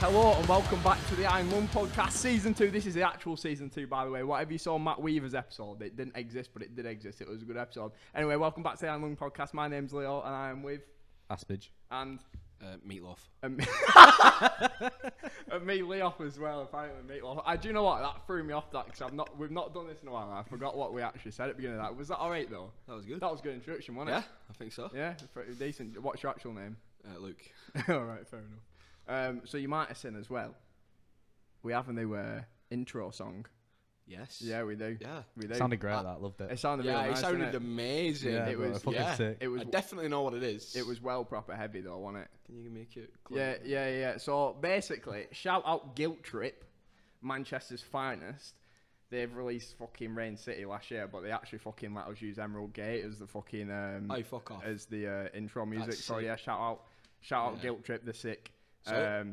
Hello and welcome back to the I'm One podcast, season 2. This is the actual season 2, by the way. Whatever you saw Matt Weaver's episode, it didn't exist, but it did exist. It was a good episode. Anyway, welcome back to the I'm One podcast. My name's Leo and I am with Aspage and Meatloaf. and me, Leo, as well. Apparently, Meatloaf. Do you know what? That threw me off. That because we've not done this in a while. I forgot what we actually said at the beginning of that. Was that all right though? That was good. That was a good introduction, wasn't it? Yeah, I think so. Yeah, pretty decent. What's your actual name? Luke. All right, fair enough. So you might have seen as well. We have a new intro song. Yes. Yeah, we do. Yeah. We do. Sounded great. That loved it. It sounded Yeah, really nice, it sounded didn't it? amazing. Yeah, it was fucking sick. It was. I definitely know what it is. It was well proper heavy though, wasn't it? Can you give me a cute clip? Yeah. So basically, shout out Guilt Trip, Manchester's finest. They've released fucking Rain City last year, but they actually fucking let us use Emerald Gate as the fucking oh, fuck off. as the intro music. That's So sick. yeah, shout out Guilt Trip, they're sick. So,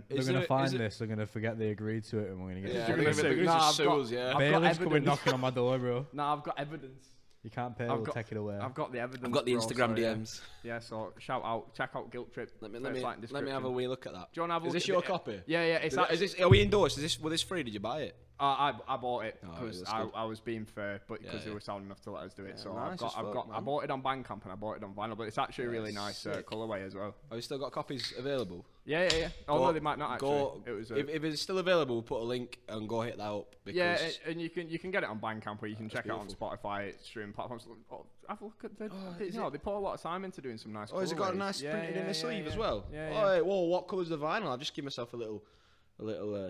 They're going to find this, they're going to forget they agreed to it, and we're going to get Yeah, They're gonna I've sue us, yeah. Bailiff's coming knocking on my door, bro. Nah, I've got evidence. You can't pay, we'll take it away. I've got the evidence. I've got the bro, Instagram so, DMs. Yeah, so check out Guilt Trip. Let me have a wee look at that. Do you want to have a Is look this at your it? copy? Yeah. Are we endorsed? Was this free? Did you buy it? I bought it Oh, because that's good. I was being fair, but because they Yeah. were sound enough to let us do it. Yeah, So nice as fuck, I man. bought it on Bandcamp and I bought it on vinyl, but it's actually a really nice sick. colorway as well. Have you still got copies available? Yeah. Although they might not actually. Go, It was if it's still available, we'll put a link and go hit that up. Because and you can get it on Bandcamp, or you can That's check it beautiful. out on Spotify streaming platforms. Have a look at is they put a lot of time into doing some nice. Oh, has it got a colorways. nice printed in the sleeve as well? Yeah. Oh, wait, whoa, what colour's the vinyl? I've just given myself a little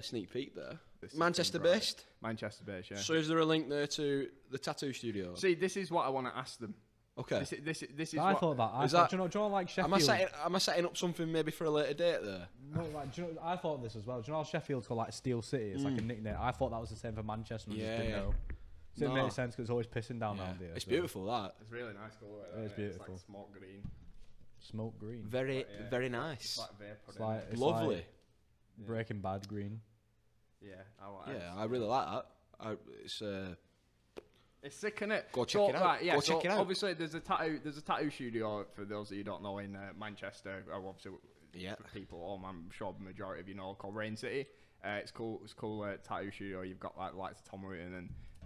sneak peek there. This is Manchester been bright. based. Manchester based, yeah. So is there a link there to the tattoo studio? See, this is what I want to ask them. Okay. This is I what. thought that. Is Do you know like Am Sheffield? I setting up something maybe for a later date there? No, like, do you know, I thought this as well. Do you know how Sheffield's called like Steel City? It's like a nickname. I thought that was the same for Manchester. And I just didn't know. So it No. makes sense because it's always pissing down around here. It's so. beautiful that. It's really nice colorway. It is beautiful. It's like smoke green. Smoke green. Very Yeah. very It's nice. like vapor. It's in like it. it's Lovely. like Breaking Bad green. Yeah, Yeah, I really like that. It's sick, innit? Go check it out. Right, yeah, Go check it out. Obviously, there's a tattoo studio for those that you don't know in Manchester. Obviously, Yeah. for people, I'm sure the majority of you know, called Rain City. It's cool. It's cool tattoo studio. You've got like likes of Tom Rutan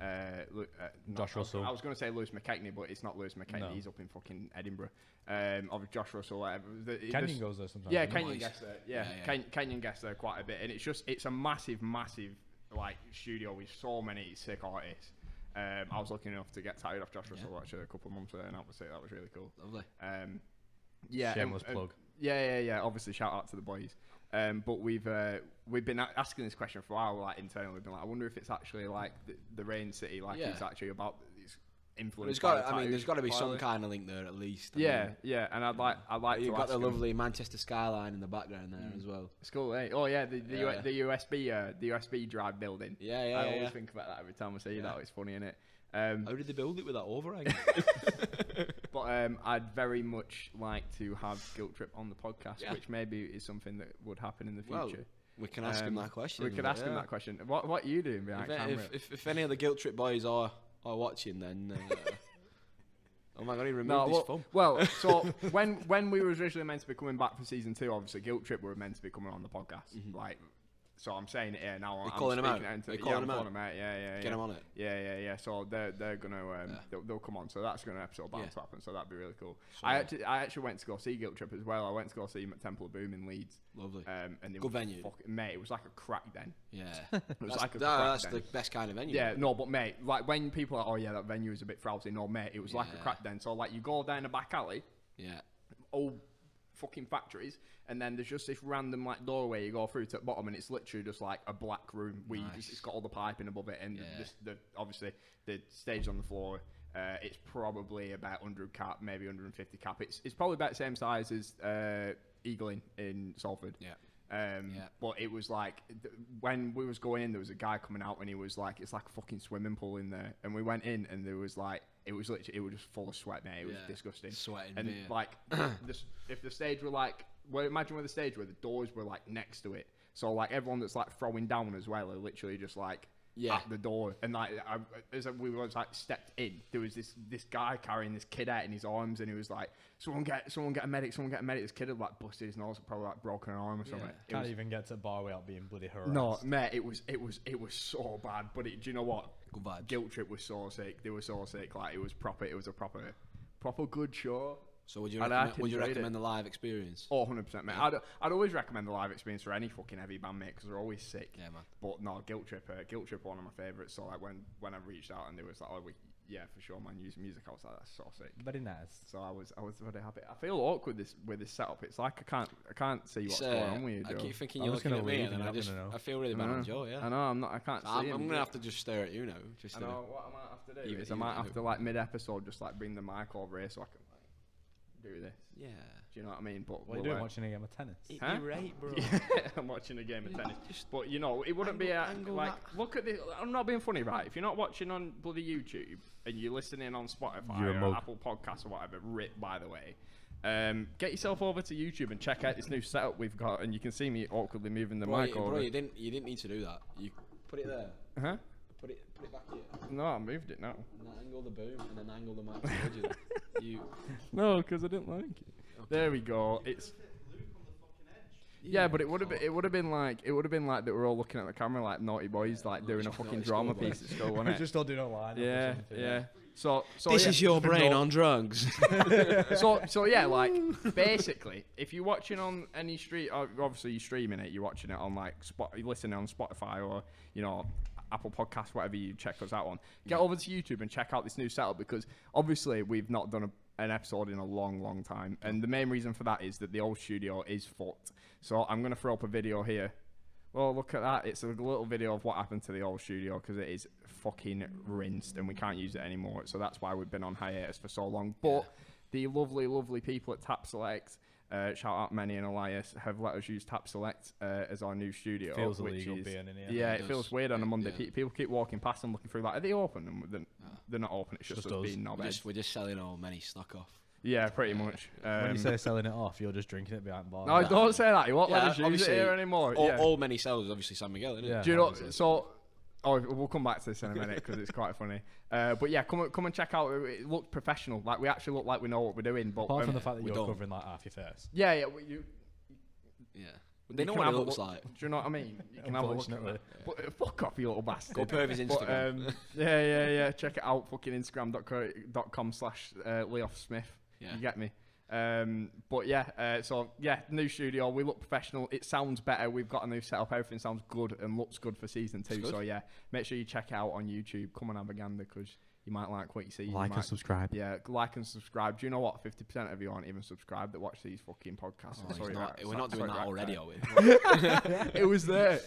and Josh Russell. I was going to say Lewis McKechnie, but it's not Lewis McKechnie. No. He's up in fucking Edinburgh. Of Josh Russell, whatever. Kenyon goes there sometimes. Yeah, doesn't he? Kenyon gets there. Yeah, Yeah. Kenyon gets there quite a bit, and it's a massive like studio with so many sick artists. I was lucky enough to get tattooed off Josh Russell actually a couple of months ago, and that was really cool. Lovely. Yeah, Shameless plug. Yeah. Obviously, shout out to the boys. But we've been asking this question for a while, like internally. We've been like, I wonder if it's actually like the Rain City, like it's actually about it's influenced. There's got to be some kind of link there at least. Yeah, and I'd like You've to got ask the him. lovely Manchester skyline in the background there as well. It's cool, eh? Oh yeah, the Yeah. the USB drive building. Yeah. I always think about that every time I see that. It's funny, innit? How did they build it with that overhang? But I'd very much like to have Guilt Trip on the podcast, Yeah. which maybe is something that would happen in the Well, future. we can ask him that question. We could ask him that question. What are you doing behind camera? If any of the Guilt Trip boys are watching, then oh my god, he removed his phone. Well, so when we were originally meant to be coming back for season 2, obviously Guilt Trip were meant to be coming on the podcast. Like, so I'm saying it here now. You're I'm calling him out? speaking it into- You're yeah, calling I'm him out? calling him out. Yeah. Get him on it. Yeah. So they're gonna they'll come on. So that's gonna episode bound to happen. So that'd be really cool. So- I actually went to go see Guilt Trip as well. I went to go see him at Temple of Boom in Leeds. Lovely. And they Good were venue. mate, it was like a crack den. Yeah. It was like a that's crack the den. best kind of venue. Yeah, no, but mate, like when people are, oh yeah, that venue is a bit frowsy. No, mate, it was like a Yeah. crack den. So like you go down a back alley, Yeah. old fucking factories, and then there's just this random like doorway you go through to the bottom, and it's literally just like a black room. Nice. It's got all the piping above it, and Yeah. the obviously the stage on the floor. It's probably about 100 cap, maybe 150 cap. It's probably about the same size as Eagle in Salford. Yeah. But it was like when we was going in, there was a guy coming out and he was like, it's like a fucking swimming pool in there. And we went in and there was like, it was literally, it was just full of sweat, mate. It was disgusting. Sweating and beer. like, if the stage were like, well, imagine where the stage were, the doors were like next to it. So like everyone that's like throwing down as well are literally just like at the door, and like as we was like stepped in, there was this guy carrying this kid out in his arms, and he was like, someone get a medic. This kid had like busted his nose, probably like broken an arm or something. Can't even get to bar without being bloody harassed. No, mate, it was so bad. But do you know what? Good vibes. Guilt Trip was so sick. They were so sick. Like it was a proper good show. So would you recommend the live experience? Oh, 100%, mate. I'd always recommend the live experience for any fucking heavy band, mate, because they're always sick. Yeah, man. But no, Guilt Trip, one of my favourites. So like when I reached out and they was like, yeah, for sure, man, use music, I was like, that's so sick. Very nice. So I was very happy. I feel awkward with this setup. It's like I can't see what's going on with you, Joe. I keep thinking you're looking at me, and I feel really bad on Joe. Yeah. I know. I can't see him. I'm gonna have to just stare at you now. I know what I might have to do is I might have to like mid-episode just like bring the mic over here so I can do this. Yeah. Do you know what I mean? But what are you doing, watching a game of tennis? Huh? You're right, bro. Yeah, I'm watching a game of tennis. But you know, it wouldn't be like look at this. I'm not being funny, right? If you're not watching on bloody YouTube and you're listening on Spotify or Apple Podcasts or whatever, rip by the way. Get yourself over to YouTube and check out this new setup we've got, and you can see me awkwardly moving the mic over. Bro, you didn't need to do that. You put it there. Huh? Put it back here. No, I moved it now. And then angle the boom, and then angle the mic towards you. No, because I didn't like it. Okay. There we go. It's. Yeah, but it would have been like that we're all looking at the camera like naughty boys, like doing a fucking drama piece at school, wasn't it? Just all doing online. Yeah. So this is your brain on drugs. so yeah, like basically, if you're watching on any street, obviously you're streaming it, you're watching it on like you're listening on Spotify or Apple Podcasts, whatever you check us out on. Get over to YouTube and check out this new setup because obviously we've not done an episode in a long time, and the main reason for that is that the old studio is fucked. So I'm gonna throw up a video here. Well, look at that. It's a little video of what happened to the old studio because it is fucking rinsed and we can't use it anymore. So that's why we've been on hiatus for so long. But the lovely people at Tap Select, shout out Manny and Elias, have let us use Tap Select as our new studio. Feels illegal being in here. Yeah, it feels weird on a Monday. People keep walking past and looking through like, are they open? And they're not open. It's just us being knobheads. We're just selling all Manny stock off. Yeah, pretty much. When you say selling it off, you're just drinking it behind the bar. No, don't say that. You won't let us use it here anymore. All Many sellers, obviously San Miguel, isn't it? Yeah, do you know? So, we'll come back to this in a minute because it's quite funny. But yeah, come and check out. It looks professional. Like we actually look like we know what we're doing. But apart from the fact that you're covering like half your face. Yeah. Yeah. They know what it looks like. Do you know what I mean? You can have a look at it. But fuck off, you little bastard. Go perv his Instagram. Yeah. Check it out. Fucking Instagram.com/LeoffSmith. Yeah. You get me? But yeah, so yeah, new studio. We look professional. It sounds better. We've got a new setup. Everything sounds good and looks good for season 2. So yeah, make sure you check it out on YouTube. Come and have a gander because you might like what you see. Like and subscribe. Yeah, like and subscribe. Do you know what? 50% of you aren't even subscribed that watch these fucking podcasts. We're not doing that already, are we? It was there.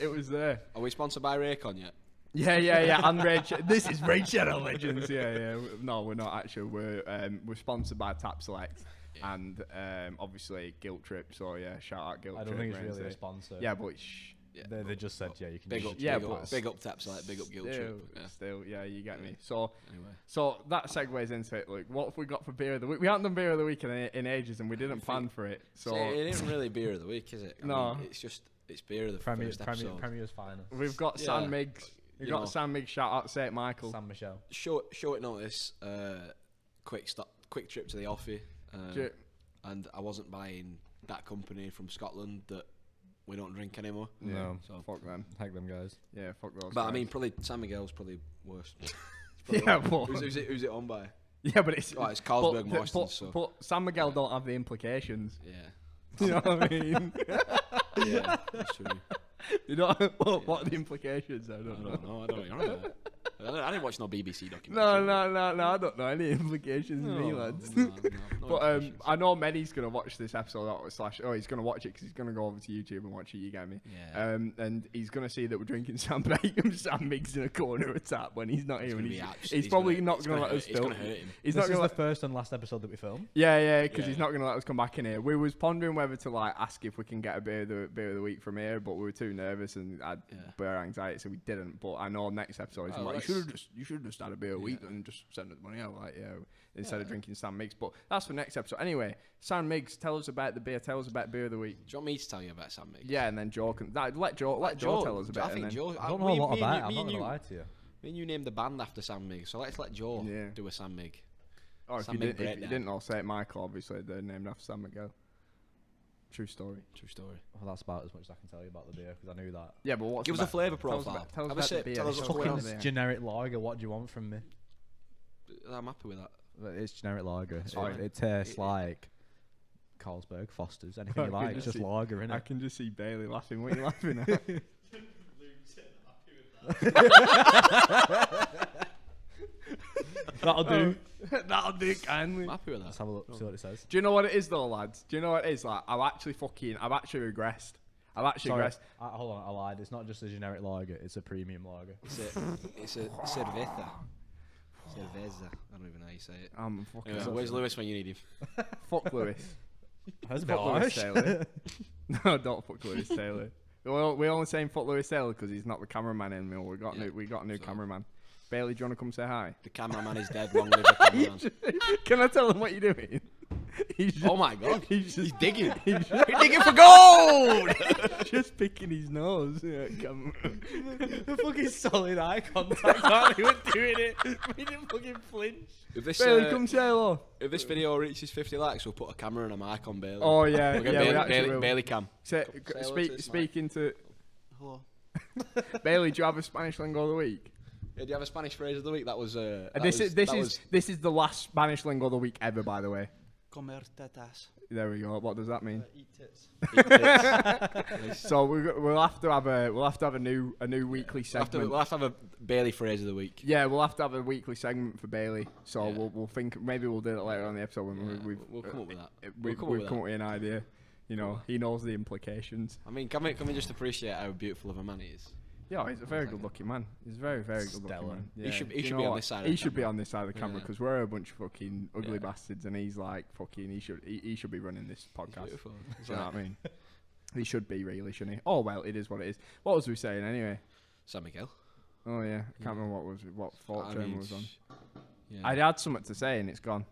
Are we sponsored by Raycon yet? Yeah. And this is Raid Shadow Legends. Yeah. No, we're not actually. We're sponsored by Tap Select. Yeah. And obviously Guilt Trip, so yeah, shout out Guilt Trip. I don't think it's really a sponsor. Yeah, but they just said you can. Big up Tap Select, big up Guilt Trip. Still, you get me. So anyway, so that segues into it. Look, what have we got for beer of the week? We haven't done beer of the week in ages, and we didn't plan for it. So it isn't really beer of the week, is it? I mean, it's beer of the first episode. Premier's finest. We've got Sam Miggs. We've got Sam Miggs. Shout out St Michael. Sam Michelle. Short notice. Quick trip to the offie. And I wasn't buying that company from Scotland that we don't drink anymore. No, so fuck them. Heck them guys. Yeah, fuck those. But guys. I mean, probably San Miguel's probably worse. Who's it owned by? Yeah, but it's Carlsberg Marston. But San Miguel don't have the implications. Yeah. You know what I mean? Yeah, that's true. You know what are the implications? I don't know. I don't know. I didn't watch no BBC documentary. No. I don't know any implications, me lads. No, but I know Manny's gonna watch this episode. He's gonna watch it because he's gonna go over to YouTube and watch it. You get me? Yeah. And he's gonna see that we're drinking Sam Miggs in a corner of tap when he's not here. He's probably not gonna let us film. This is the first and last episode that we film. Yeah, because he's not gonna let us come back in here. We was pondering whether to like ask if we can get a beer of the week from here, but we were too nervous and had beer anxiety, so we didn't. But I know next episode he's like, you should have should just had a beer a week and just send the money out, like, instead of drinking Sam Miggs. But that's for next episode. Anyway, Sam Miggs, tell us about the beer. Tell us about beer of the week. Do you want me to tell you about Sam Miggs? Yeah, and then Joe can let Joe tell us about it. I don't know a lot about it. I'm not gonna lie to you. Me and you named the band after Sam Miggs, so let's let Joe do a Sam Mig. Or if you didn't all say it, Michael, obviously they're named after Sam Miguel. True story. Well, that's about as much as I can tell you about the beer because I knew that. Yeah, but what's give us a flavour profile. Tell us Have a sip. Tell us what's going on there. Generic lager. What do you want from me? I'm happy with that. It's generic lager. It tastes like Carlsberg, Foster's, anything you like. It's just lager, innit? I can just see Bailey laughing. What are you laughing at? That'll do. That'll do kindly. I'm happy with that. Let's have a look, see what it says. Do you know what it is though, lads? Do you know what it is? Like, I've actually regressed. Hold on, I lied. It's not just a generic lager, it's a premium lager. It's a cerveza. Cerveza. I don't even know how you say it. Fucking where's Lewis when you need him? Fuck Lewis. That's a Fuck Lewis Taylor. No, don't fuck Lewis Taylor. We're only saying fuck Lewis Taylor because he's not the cameraman anymore. We got a new cameraman. Bailey, do you want to come say hi? The cameraman is dead. Long live the cameraman. Can I tell him what you're doing? Oh my god, he's digging. He's digging for gold. Just picking his nose. Yeah, The fucking solid eye contact while he was doing it. We didn't fucking flinch. Bailey, come say hello. If this video reaches 50 likes, we'll put a camera and a mic on Bailey. Oh yeah, we'll get Bailey cam. Speaking to. Hello. Bailey, do you have a Spanish lingo of the week? Yeah, do you have a Spanish phrase of the week? This is the last Spanish lingo of the week ever, by the way. Comer tetas. There we go. What does that mean? Eat tits. So we'll have to have a new weekly segment. We'll have to have a Bailey phrase of the week. Yeah, we'll have to have a weekly segment for Bailey. So we'll think maybe we'll do it later on in the episode when we'll come up with that. We've come up with an idea. You know, he knows the implications. I mean, can we just appreciate how beautiful of a man he is? Yeah, he's a very good-looking man. He's a very, very good-looking man. Yeah. He should be on this side. He should be on this side of the camera because we're a bunch of fucking ugly bastards, and he's like fucking. He should be running this podcast. Beautiful. Do you know what I mean? He should be really, shouldn't he? Oh well, it is what it is. What was we saying anyway? San Miguel. Oh yeah, I can't remember what Fortune was on. Yeah. I had something to say and it's gone.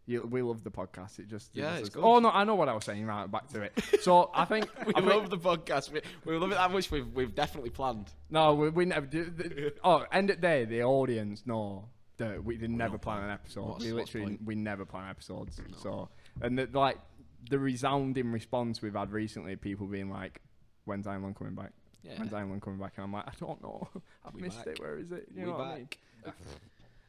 We love the podcast. It's good. Oh no, I know what I was saying. Right, back to it. So I think we love the podcast. We love it that much. We've definitely planned. No, we never do. End of the day, the audience know that we did never plan an episode. We never plan episodes. No. So and the resounding response we've had recently, people being like, "When's Ireland coming back? Yeah. When's Ireland coming back?" And I'm like, I don't know. I've missed it. Where is it? You know what I mean?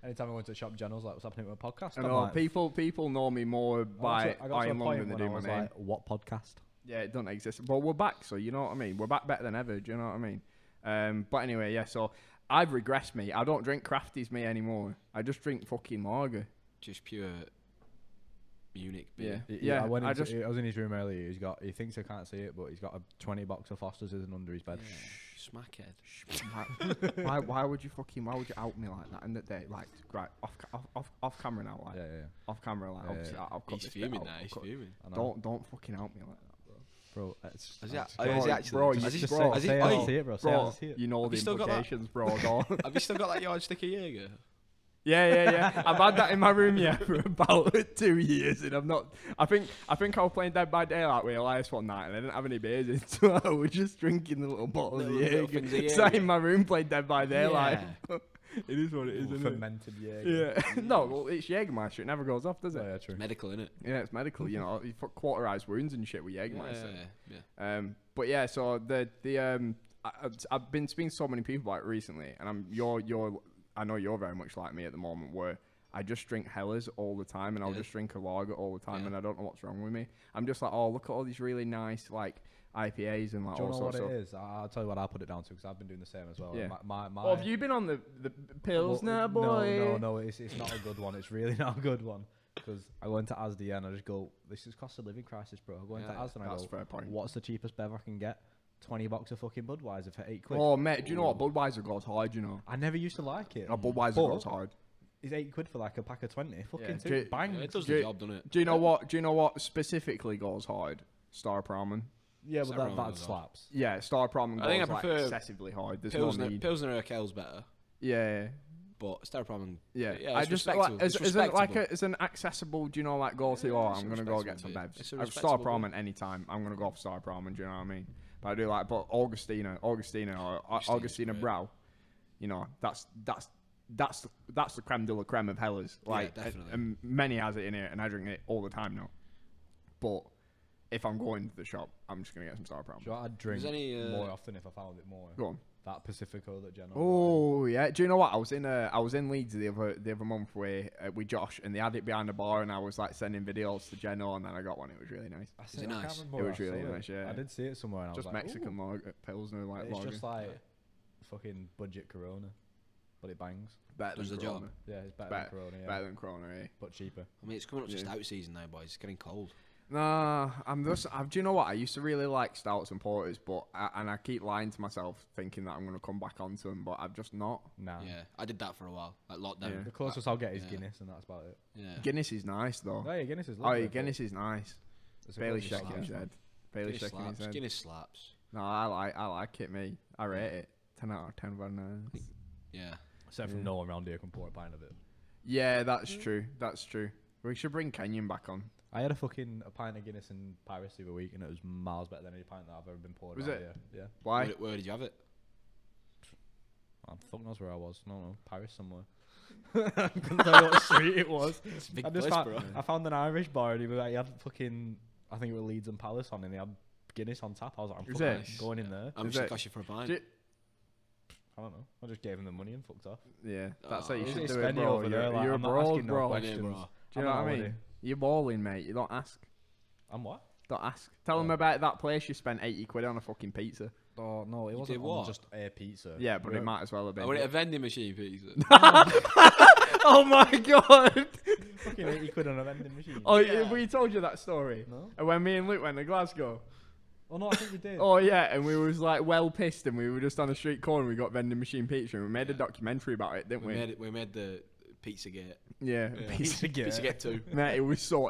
Anytime I went to the shop, Jen was like, "What's happening with a podcast?" I know people know me more by in London than they do my name. Like, what podcast? Yeah, it doesn't exist. But we're back, so you know what I mean. We're back better than ever. Do you know what I mean? But anyway, yeah. So I've regressed, me. I don't drink crafties, me anymore. I just drink fucking lager. Just pure Munich beer. Yeah. I was in his room earlier. He thinks I can't see it, but he's got a 20 box of Foster's under his bed. Yeah. Smackhead. Why would you out me like that? And that day, like, right, off camera now, like, off camera, like, obviously, I'll cut he's fuming now. He's fuming. Don't fucking out me like that, bro. Bro, you know the implications, bro. Have you still got that yardstick of Jaeger? Yeah. I've had that in my room, for about 2 years, and I think I was playing Dead by Daylight with Elias one night, and I didn't have any beers in, so I was just drinking the little bottles of Jaeger. Sat in my room playing Dead by Daylight. Yeah. It is what it is, isn't it? Fermented Jaeger. Yeah. No, well, it's Jägermeister. It never goes off, does it? Yeah, true. Medical, innit? Yeah, it's medical. You know, you put cauterized wounds and shit with Jägermeister. Yeah. But yeah, so I've been speaking to so many people about it recently, and I know you're very much like me at the moment, where I just drink Hellers all the time, and I'll just drink a lager all the time, and I don't know what's wrong with me. I'm just like, oh, look at all these really nice like IPAs and like all sorts of. Do you know what it is? I'll tell you what I'll put it down to, because I've been doing the same as well. Yeah. Oh, have you been on the Pilsner, boy? No, it's not a good one. It's really not a good one. Because I go into Asda and I just go, this is cost of living crisis, bro. I go into Asda and I go, fair point. What's the cheapest bev I can get? 20 bucks of fucking Budweiser for £8. Oh, mate, do you know what? Budweiser goes hard, you know. I never used to like it. Oh, Budweiser goes hard. It's £8 for like a pack of 20. Fucking bang. It does the job, doesn't it? Do you know what specifically goes hard? Star Pramen. Yeah, but that slaps. Yeah, Star Pramen goes excessively hard. There's Pilsner, no need. Pilsner Urquell's better. Yeah. But styrofoam and Yeah, yeah, I it's just respectable. like It's is it like respectable. as an accessible. Do you know, like go to? Yeah, Oh, it's I'm a gonna go get some respectable bit. It's a bevs. respectable Star bit. at any time. I'm gonna go for Star Ramen. Do you know what I mean? But I do like, but Augustina or Augustina great. Brau. You know, that's the creme de la creme of Hellers. Like, definitely. and many has it in here, and I drink it all the time now. But if I'm going to the shop, I'm just gonna get some Star Ramen. Sure, I'd drink any, more often if I found it more. Go on. That Pacifico that Jenna. Oh yeah, do you know what? I was in Leeds the other month with Josh, and they had it behind the bar, and I was like sending videos to Jenna, and then I got one. It was really nice. I Is it nice? It was really nice. Yeah, I did see it somewhere, and I just was like, Mexican Pilsner, like it's lager. just like fucking budget Corona, but it bangs. Better Does than the Corona. job. Yeah, it's better than Corona. Yeah, Better than Corona, eh? but cheaper. I mean, it's coming up to stout season now, boys. It's getting cold. Nah, do you know what? I used to really like stouts and porters, but I keep lying to myself, thinking that I'm gonna come back onto them, but I've just not. Nah. Yeah, I did that for a while, like lockdown. Yeah. The closest I'll get is Yeah. Guinness, and that's about it. Yeah. Guinness is nice though. Oh yeah, Guinness is Oh lovely. yeah, Guinness is nice. Bailey shaking his head. Bailey Guinness shaking his slaps. head. Guinness slaps. No, I like it, me. I rate it. 10 out of 10 bananas. Yeah. Except from no one around here can pour a pint of it. Yeah, that's true. That's true. We should bring Kenyon back on. I had a pint of Guinness in Paris the other week, and it was miles better than any pint that I've ever been poured. Was around it? Here. Yeah. Why? Where did you have it? I fuck knows where I was. No, Paris somewhere. I couldn't tell you what street it was. It's a big I just place, found, bro. I found an Irish bar, and he had fucking, I think it was Leeds and Palace on, and they had Guinness on tap. I was like, I'm Is fucking it? going in there. I'm Is just it- cost you for a pint. Do you- I don't know. I just gave him the money and fucked off. Yeah, that's how you Is should it do it, Spenny bro. over there, like, You're a I'm not broad, asking no bro. questions. bro. Do you I'm know what not I mean? already. You're balling, mate. You don't ask. I'm what? Don't ask. Tell them about that place you spent 80 quid on a fucking pizza. Oh no, it wasn't did what? just a pizza. Yeah, but it might as well have been. Oh, a vending machine pizza. Oh my god! Fucking 80 quid on a vending machine. Oh, Yeah. we told you that story. No? And when me and Luke went to Glasgow. Oh no, I think we did. Oh yeah, and we was like well pissed, and we were just on a street corner. We got vending machine pizza, and we made a documentary about it, didn't we? We made the pizza gate. Yeah, Yeah. pizza. Pizza gate 2. Mate, it was so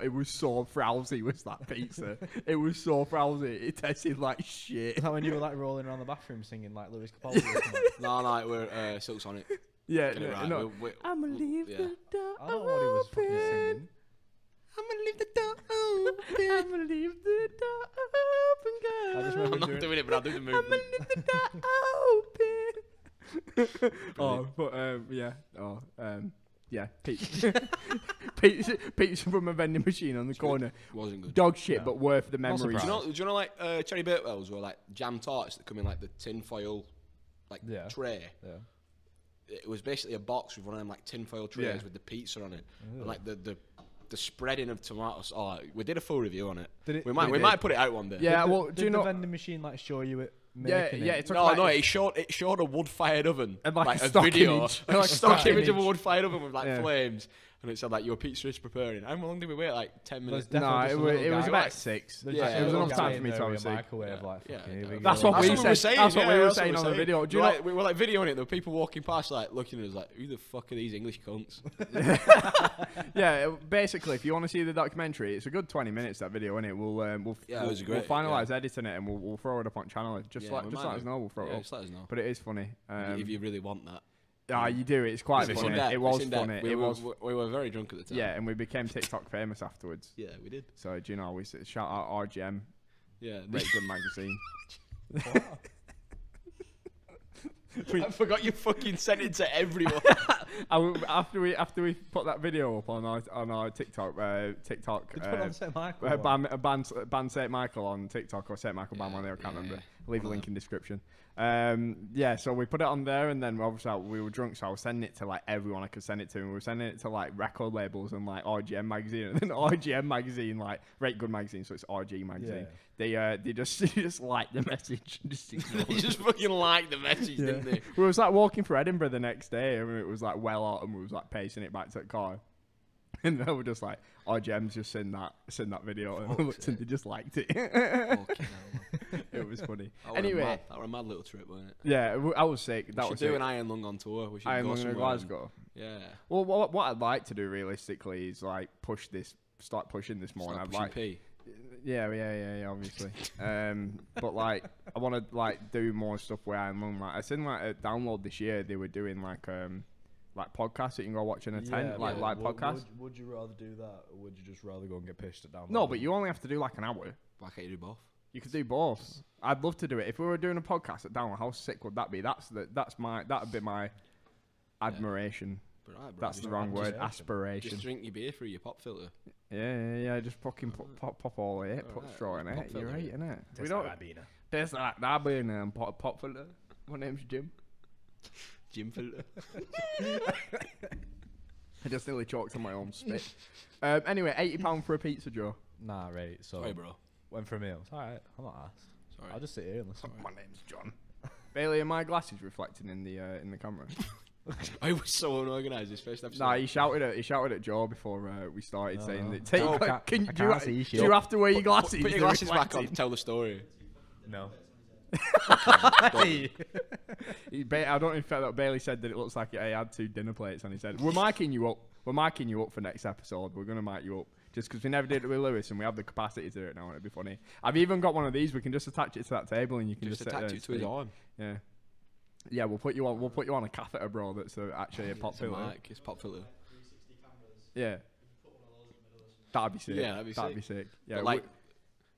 frowsy. Was that pizza? It was so frowsy. It tasted like shit. Is that when you were like rolling around the bathroom singing like Lewis Capaldi or something? No, we're Silk Sonic. Yeah, Get it right. no. I'ma leave yeah. the door I don't know what he was fucking singing. I'ma leave the door open. I'ma leave the door open, girl. I just remember I'm not doing it, but I'll do the I'ma movement. leave the door open. Oh, but yeah, pizza. pizza from a vending machine on the corner. Wasn't good. Dog shit, Yeah. but worth the Not memories. surprised. Do you know like Cherry Birtwells or like jam tarts that come in like the tin foil like Yeah. tray? Yeah. It was basically a box with one of them like tin foil trays Yeah. with the pizza on it, and like the spreading of tomatoes. Oh, we did a full review on it. Did it? We might did. might put it out one day. Yeah, Did the- well, do did you the know? vending machine like show you it? Yeah, Making yeah. It? It took No, like, it showed a wood fired oven And like a a stock video, image. like a stock stock image of a image. wood fired oven with like Yeah. flames, and it said like your pizza is preparing. How long did we wait? Like 10 minutes. There's No, definitely it just a was, little it was guy, about like- 6. There's Yeah, just a it was little enough guy time in for me to there have with a a cig. microwave, like Yeah. fucking. Here we That's go. what we what said. saying, That's what we yeah, were that's saying what on the we're video. Do you We're know? we were like videoing it. There were people walking past, like looking at us, like, "Who the fuck are these English cunts?" Yeah, basically, if you want to see the documentary, it's a good 20 minutes. That video, innit? Yeah, it was great, we'll finalize editing it and we'll throw it up on channel. Just Yeah, let we just might let us do. know. We'll throw it Yeah, up. just let us know But it is funny. if you really want that. You do. It's quite It's funny. in depth, It was it's in depth. funny. We It were- was. We were very drunk at the time. Yeah, and we became TikTok famous afterwards. Yeah, we did. So do you know? We shout out RGM, Yeah. Rate Good Magazine. I forgot you fucking sent it to everyone. After we put that video up on our TikTok Did you put on St. Michael? band St. Michael on TikTok or St. Michael band one there, I can't remember. Leave a One of link in description. Yeah, so we put it on there, and then obviously we were drunk, so I was sending it to like everyone I could send it to, and we were sending it to like record labels and like RGM magazine, and then RGM magazine, like Rate Good magazine, so it's RG magazine. They just liked the message. Just ignored They it. just fucking liked the message, didn't they? We was like walking through Edinburgh the next day, and it was like well out, and we was like pacing it back to the car. And they were just like, RGM's just seen that video, and we looked and they just liked it. Fucking hell, It was funny. man. Anyway, That were a mad little trip, wasn't it? yeah, I was sick. We That should was do sick. an Iron Lung on tour. We should Iron go Lung in somewhere Glasgow. Yeah. Well, what I'd like to do realistically is like start pushing this more. Start And I'd pushing like, P. Yeah, obviously. But like, I want to like do more stuff where I'm on. Like, I seen like a download this year. They were doing like podcasts that you can go watch and attend, like podcasts. Would you rather do that, or would you just rather go and get pitched at download? No, but you only have to do like an hour. Why can't you do both? You could do both. I'd love to do it. If we were doing a podcast at download, how sick would that be? That'd be my admiration. Right, bro, that's the wrong word. Aspiration. Just drink your beer through your pop filter. Yeah. Just fucking pop all it. Put straw in it. You're right, innit? We don't. Tastes like that beer and pop filter. My name's Jim. Jim filter. I just nearly choked on my own spit. Anyway, £80 for a pizza, Joe. Nah, right. So. Sorry, bro. Went for a meal. It's alright. I'm not asked. Sorry. I'll just sit here and listen. My name's John. Bailey, are my glasses reflecting in the camera? I was so unorganised this first episode. Nah, he shouted at Joe before we started saying that. Do you have to wear your glasses? Put your glasses back on to tell the story. No. I don't know if that Bailey said that it looks like he had 2 dinner plates, and he said, "We're marking you up. We're marking you up for next episode. We're gonna mark you up." Just because we never did it with Lewis and we have the capacity to do it now, and it'd be funny. I've even got one of these. We can just attach it to that table and you can just attach it to his arm. Yeah. Yeah, we'll put you on a catheter, bro. That's actually a pop filter. It's pop filter. Yeah. That'd be sick. Yeah, that'd be sick. Yeah, but like.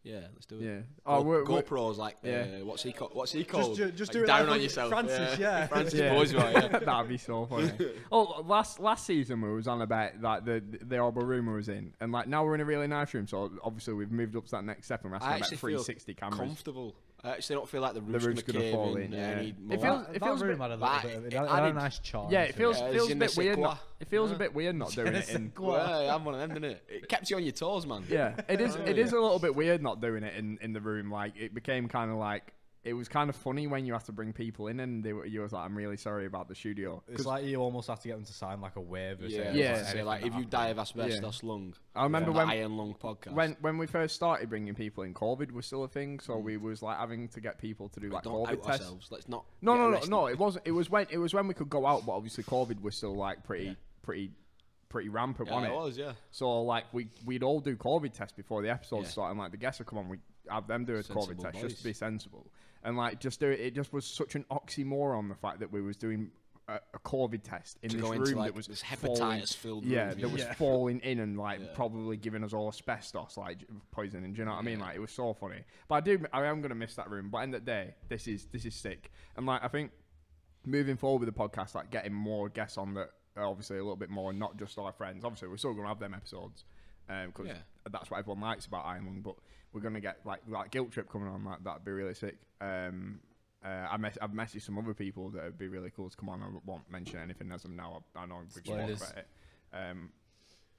Yeah, let's do it. Yeah. GoPro's like, what's he called? Just do it down like on yourself. Francis, yeah. Francis Bourgeois, yeah. That'd be so funny. Last season we was on about like the horrible room we was in, and like now we're in a really nice room. So obviously we've moved up to that next step, and we're asking about 360 cameras. Comfortable. I actually don't feel like the roof's gonna fall in. Yeah. It feels a bit a nice charm. Yeah, it feels a bit weird. It feels a bit weird not doing it in. Yeah, I'm one of them, didn't it? It kept you on your toes, man. Yeah, it is. It is a little bit weird not doing it in the room. Like it became kind of like. It was kind of funny when you have to bring people in and you was like, I'm really sorry about the studio. It's like you almost have to get them to sign like a waiver. So like if you die of asbestos lung, I remember when Iron Lung podcast. When we first started bringing people in, COVID was still a thing, so we was like having to get people to do like COVID tests. Let's not. No. It wasn't. It was when we could go out, but obviously COVID was still like pretty rampant, wasn't it? It was, yeah. So like we'd all do COVID tests before the episode started, and like the guests would come on, we have them do a COVID test just to be sensible. And like just do it. It just was such an oxymoron, the fact that we was doing a COVID test in this room that was hepatitis filled. Yeah, that was falling in and like probably giving us all asbestos like poisoning. Do you know what I mean? Like it was so funny. But I am gonna miss that room. But end of the day, this is sick. And like I think moving forward with the podcast, like getting more guests on that are obviously a little bit more, not just our friends. Obviously, we're still gonna have them episodes because that's what everyone likes about Iron Lung. But we're gonna get like Guilt Trip coming on. Like that'd be really sick. I've messaged some other people that would be really cool to come on. I won't mention anything as of now. I know we've spoken about it.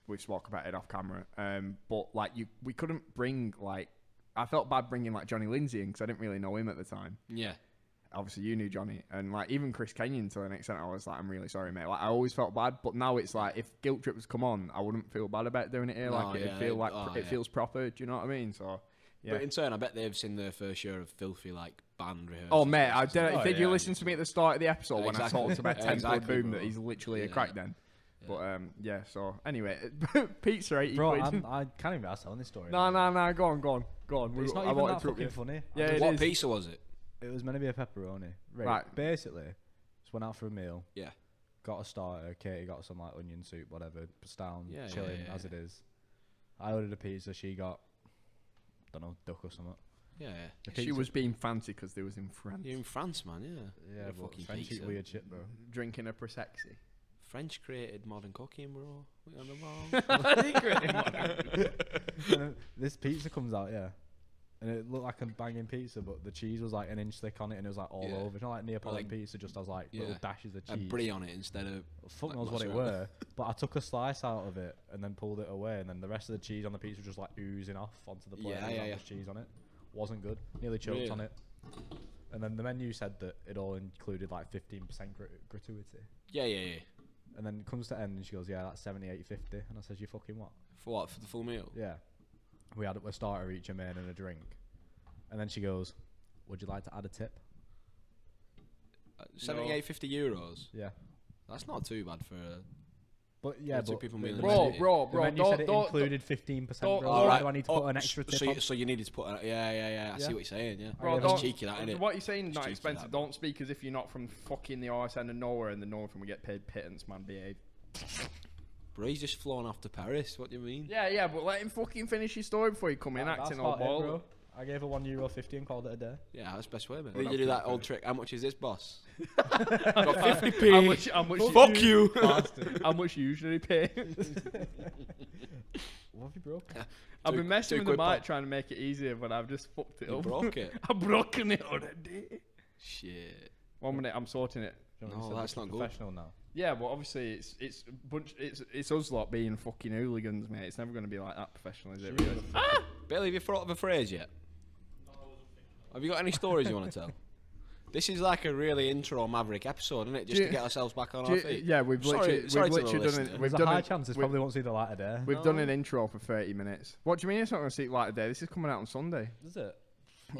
We've spoken about it off camera. But like we couldn't bring like. I felt bad bringing like Johnny Lindsay in because I didn't really know him at the time. Yeah. Obviously, you knew Johnny, and like even Chris Kenyon to an extent, I was like, I'm really sorry, mate. Like I always felt bad, but now it's like if Guilt Trip was come on, I wouldn't feel bad about doing it here. It feels proper. Do you know what I mean? So. Yeah. But in turn, I bet they've seen their first year of filthy like band rehearsals. Oh mate, I did you listen to me at the start of the episode when I talked about Temple Boom that he's literally a crack then? Yeah. But so anyway, pizza 80 bro, quid. I can't even ask telling this story. No, go on. It's not even that fucking funny. Yeah, what pizza was it? It was meant to be a pepperoni. Right. Basically, just went out for a meal. Yeah. Got a starter. Katie got some like onion soup, whatever. Just down, chilling as it is. I ordered a pizza. She got, don't know, duck or something. Yeah. She was being fancy because they was in France. You're in France, man. Yeah, but French eat weird shit, bro. Drinking a prosecco. French created modern cooking, bro. We on the wrong. This pizza comes out, and it looked like a banging pizza, but the cheese was like an inch thick on it, and it was like all over. You know, like Neapolitan pizza just has like little dashes of cheese. And brie on it instead of. Fuck knows what it were. But I took a slice out of it and then pulled it away, and then the rest of the cheese on the pizza was just like oozing off onto the plate. Yeah. Cheese on it wasn't good. Nearly choked on it. And then the menu said that it all included like 15% gratuity. Yeah. And then it comes to end, and she goes, "Yeah, that's 78.50." And I says, "You fucking what? For what? For the full meal?" Yeah. We had a starter each, a main and a drink. And then she goes, "Would you like to add a tip?" 78.50 euros. Yeah. That's not too bad for But yeah, Two but people meal. Bro, the menu said it included 15%. Bro. Right. Do I need to put an extra tip on? So you needed to put. I see what you're saying. Yeah. Bro, That's cheeky, that, innit? What you're saying, It's not cheeky, expensive. that, bro. Don't speak as if you're not from fucking the arse end of nowhere in the north and we get paid pittance, man. Behave. Bro, he's just flown off to Paris. What do you mean? Yeah, but let him fucking finish his story before you come in acting all ball. Bro. I gave her €1.50 and called it a day. Yeah, that's the best way, man. Well, Did you do that old trick? How much is this, boss? Got 50p. How much Fuck you. How much you usually pay? What have you broken? I've been messing with the mic pop. trying to make it easier, but I've just fucked it You up. broke it. I've broken it already. Shit. 1 minute, I'm sorting it. No, that's not good. Professional now. Yeah, but obviously it's us lot being fucking hooligans, mate. It's never going to be like that professional, is it? Really? Billy, have you thought of a phrase yet? Have you got any stories you want to tell? This is like a really intro Maverick episode, isn't it? Just to get ourselves back on our feet. Yeah, we've literally done it. There's a high chance this probably won't see the light of day. We've done an intro for 30 minutes. What do you mean it's not going to see the light of day? This is coming out on Sunday. Is it?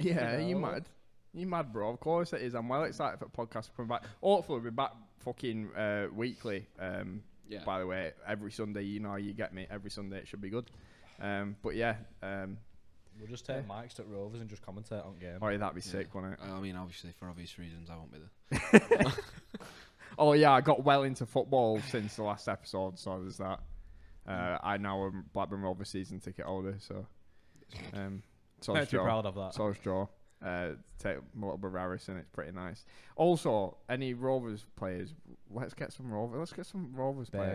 Yeah, you mad? You mad, bro? Of course it is. I'm well excited for the podcast coming back. Hopefully we'll be back fucking weekly. By the way, every Sunday, you know, you get me. Every Sunday it should be good. But yeah. We'll just take mics at Rovers and just commentate on game. Oh, yeah, that'd be sick, wouldn't it? I mean, obviously, for obvious reasons, I won't be there. Oh, yeah, I got well into football since the last episode, so there's that. I now am Blackburn Rovers season ticket holder, so... so I'm too proud of that. So is Joe. Take a little bit of Harris and it's pretty nice. Also, any Rovers players, let's get some Rovers players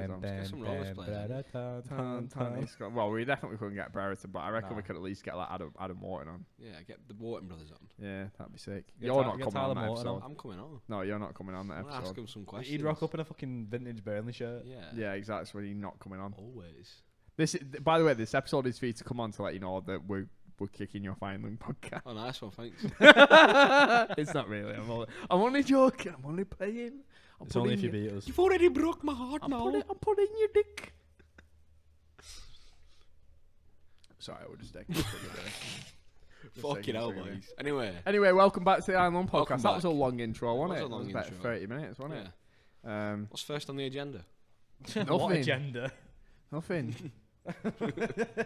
on. Get some Rovers players. Well, we definitely couldn't get Brereton, but I reckon we could at least get like Adam Wharton on. Yeah, get the Wharton brothers on. Yeah, that'd be sick. Get You're Ty- not get coming Tyler on that Morton episode. I'm coming on. No, you're not coming on that I'm gonna ask episode. him some questions. He'd rock up in a fucking vintage Burnley shirt. Yeah. Yeah, exactly. So you're not coming on. Always. This, by the way, this episode is for you to come on to let you know that we're kicking your Findling podcast. Oh, nice one, thanks. It's not really. I'm only joking. I'm only playing. It's only if you beat us. You've already broke my heart now. I'm putting your dick. Sorry, I would just take it. Fucking hell, boys. Anyway, welcome back to the Island Welcome podcast. That back. was a long intro, wasn't it? It was a long about intro. 30 minutes, wasn't Yeah. it? What's first on the agenda? What Nothing. agenda? Nothing.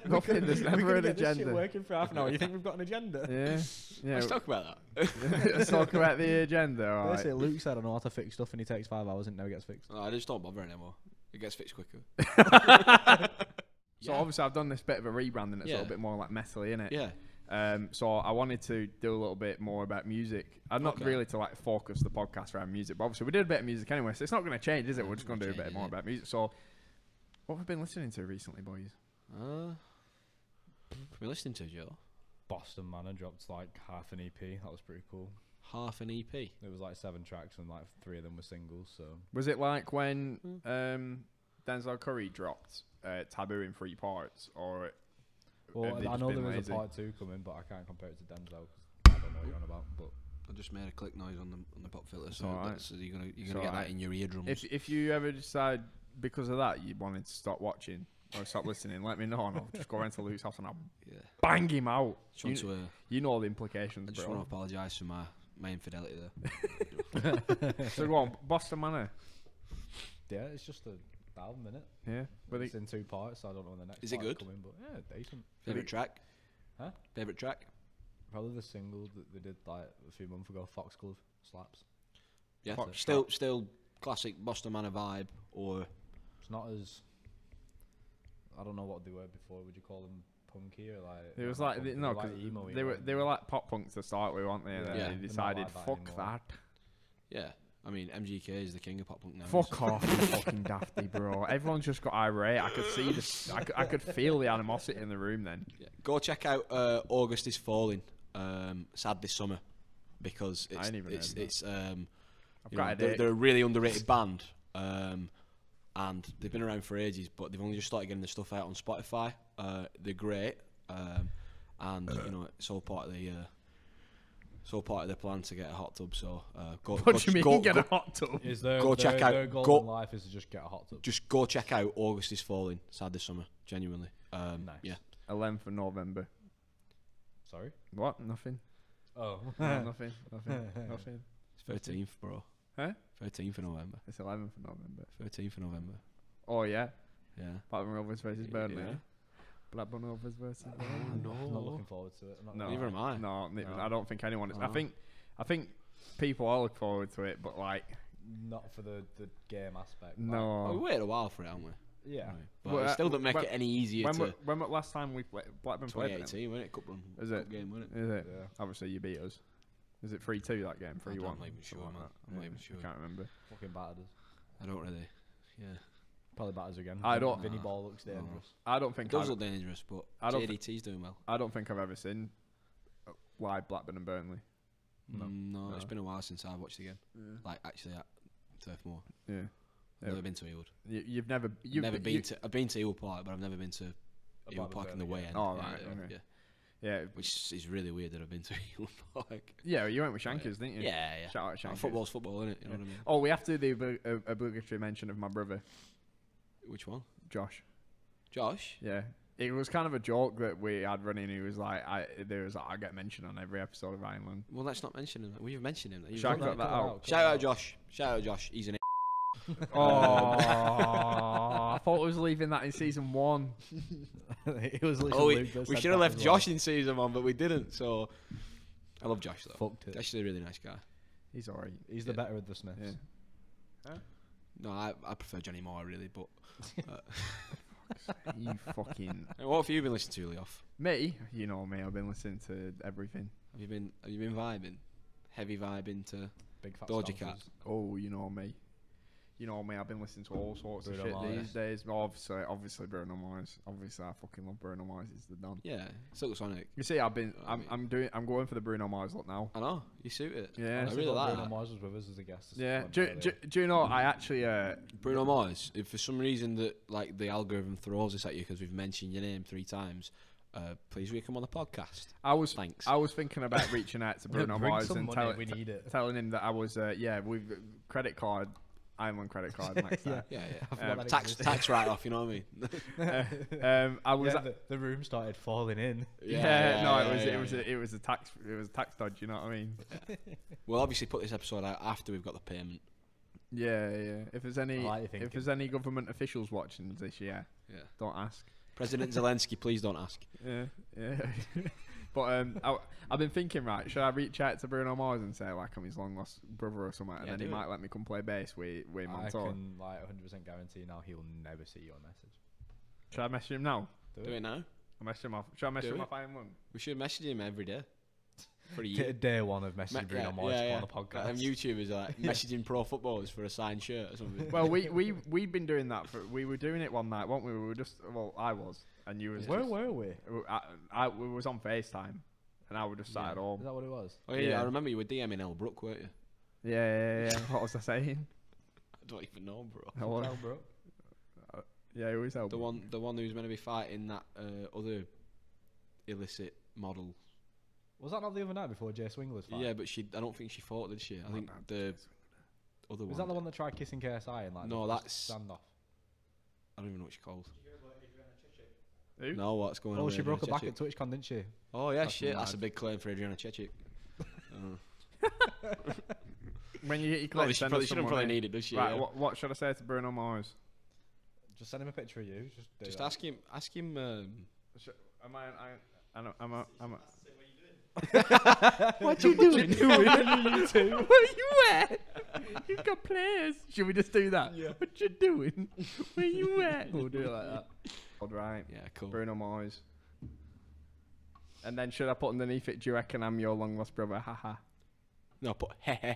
Nothing. There's never an agenda. Working for half an hour. You think we've got an agenda? Yeah. Let's talk about that. Let's talk about the agenda. All right. Basically, Luke said I know how to fix stuff and he takes 5 hours and it never gets fixed. No, I just don't bother anymore. It gets fixed quicker. So obviously I've done this bit of a rebranding. It's a little bit more like metally, innit? Yeah. So I wanted to do a little bit more about music. Not really to like focus the podcast around music, but obviously we did a bit of music anyway, so it's not going to change, is it? We're just going to do a bit more about music. So what have we been listening to recently, boys? What are we listening to, Joe? Boston Manor dropped like half an EP. That was pretty cool. Half an EP. It was like 7 tracks and like 3 of them were singles. So Was it like when Denzel Curry dropped Taboo in 3 parts, or? Well, have they I just know been there is lazy? a part 2 coming, but I can't compare it to Denzel. 'Cause I don't know what you're on about. But I just made a click noise on the pop filter, so, alright. so you're gonna It's get alright. that in your eardrums. If you ever decide because of that you wanted to stop watching or stop listening, let me know and I'll just go around to Luke's house and I'll bang him out. You know the implications, I just bro. want to apologise for my infidelity there. So go on, Boston Manor. yeah, it's just a album, innit? Yeah, but It's in 2 parts, so I don't know when the next Is it part's good? coming, but yeah, decent. Favourite track? Huh? Favourite track? Probably the single that they did like a few months ago, Foxglove Slaps. Yeah. Fox Still classic Boston Manor vibe, or It's not as, I don't know what they were before. Would you call them punky or like? it was not like punky, no, like because emo-y, they were like pop punk to start with, weren't they? And Yeah. then Yeah. they They're decided not like that fuck anymore. that. yeah. I mean, MGK is the king of pop punk now. Fuck off, you fucking dafty, bro. Everyone's just got irate. I could see this. I could feel the animosity in the room then. Yeah. Go check out August is Falling. Sad this summer because I ain't even heard of it's I've got a they're date. a really underrated band. And they've been around for ages, but they've only just started getting the stuff out on Spotify. They're great, and you know it's all part of the plan to get a hot tub. So go. What do you mean get a hot tub? Is there Go check out- their goal go- in life is to just get a hot tub? Just go check out August is Falling. Sad this summer, genuinely. Nice. Yeah. 11th of November. Sorry. What? Nothing. Oh. No, nothing. Nothing. It's 13th, bro. Huh? 13th of November. It's 11th of November. 13th of November. Oh yeah. Yeah. Blackburn Rovers versus Burnley. Yeah. Blackburn Rovers versus Burnley. No. I'm not looking forward to it. No, Neither am I. No, No. I don't think anyone is. No. I think people are looking forward to it, but like, Not for the game aspect. no. Oh, we waited a while for it, haven't we? Yeah. Right. But Well, it still doesn't make when- it any easier to. When was last time we played Blackburn played them? 2018, wasn't it? Cup run. Is Cup it? game, wasn't it? Is it? Yeah. Obviously, you beat us. Is it 3-2 that game? 3-1? I'm not even sure, man. I'm not even sure. I can't remember. Fucking battered us. I don't really. Yeah. Probably batters again. I don't- Vinny Nah. ball looks dangerous. I don't It think does I've, look dangerous, but I don't JDT's doing well. I don't think I've ever seen live Blackburn and Burnley. No. No, it's No. been a while since I've watched again. Like actually at Turf Moor. Yeah. I've never been to Ewood. You've never. I've been to Ewood Park, but I've never been to Ewood Blackburn Park in the Burnley way game. end. Oh, Yeah, right, yeah, okay. yeah. Yeah. Which is really weird that I've been to Ewood Park. Yeah. You went with Shankers, didn't you? Yeah, yeah. Shout out Shankers. Football's football, isn't it? You know what I mean? Oh, we have to do the obligatory mention of my brother, Which one? Josh. Josh? Yeah. It was kind of a joke that we had running. He was like, I get mentioned on every episode of Ireland. Well, let's not mention him. We've mentioned him. Should I cut that out? Shout out Josh. Shout out Josh. He's an Oh, I thought I was leaving that in season 1. It was literally Oh, Luke that we said should have that left as well. Josh in season 1, but we didn't. So I love Josh though. Fucked it. Actually, a really nice guy. He's alright. He's the better of the Smiths. Yeah. No, I prefer Johnny Moore really, but You fucking what have you been listening to, Leoff? me. You know me. I've been listening to everything. Have you been vibing? Heavy vibing to Big fat Doja stompers. Cat. Oh, you know me. You know me. I've been listening to all sorts Bruno of shit Mars. these days. Obviously Bruno Mars. Obviously, I fucking love Bruno Mars. He's the don. Yeah, Silk Sonic. You see, I'm going for the Bruno Mars look now. I know you suit it. Yeah. I Honestly, really thought like Bruno that. Mars was with us as a guest. Yeah. Do you know? I actually. Bruno Mars. If for some reason that like the algorithm throws this at you because we've mentioned your name 3 times, please will you come on the podcast? Thanks. I was thinking about reaching out to Bruno Bring Mars some and money, we need it. telling him that I was. We've credit card. Ireland credit card next time. Yeah, I forgot that tax existed. tax write off. You know what I mean? I was. Yeah, the room started falling in. It was a tax dodge. You know what I mean? We'll obviously put this episode out after we've got the payment. Yeah. If there's any I like your thinking. if there's any government officials watching this year, Yeah. don't ask. President Zelensky, please don't ask. Yeah. But I've been thinking, right, should I reach out to Bruno Mars and say like I'm his long lost brother or something, and Yeah, then he do it. might let me come play bass with I Montour? can like 100% guarantee now he'll never see your message. Should I message him now? Do it now. I message him off. Should I message Do him it. off Iron Lung? We should message him every day. For a year. Day one of messaging Bruno Mars on the podcast. Like, YouTubers are like messaging pro footballers for a signed shirt or something. Well, we've been doing that we were doing it one night, weren't we? We were just I was and you was. Where just- were we? we was on FaceTime, and I was just sat at Is home. that what it was? Oh yeah, Yeah. I remember you were DMing El Brook, weren't you? Yeah. What was I saying? I don't even know, bro. Hello? Tell, bro. Yeah, it was The one who's meant to be fighting that other illicit model. Was that not the other night before Jay Swingler's fight? Yeah, but I don't think she fought, did she? I think the other one. Was that the one that tried kissing KSI and like No, the first that's- standoff? I don't even know what she's called. Who? No, what's going on? Oh, with she broke her Adriana back at Chechik? TwitchCon, didn't she? Oh yeah, That's shit. That's mad. a big claim for Adriana Chechik. When you get your Probably, clips, she send probably us shouldn't some probably money. need it, does she? Right, Yeah. what should I say to Bruno Mars? Just send him a picture of you. Just that. ask him. Am I? What you doing? Where you at? You got players. Should we just do that? Yeah. What you doing? Where you at? We'll do it like that. All right. Yeah, cool. Bruno Mars. And then should I put underneath it, do you reckon I'm your long lost brother? Haha. No, put heh.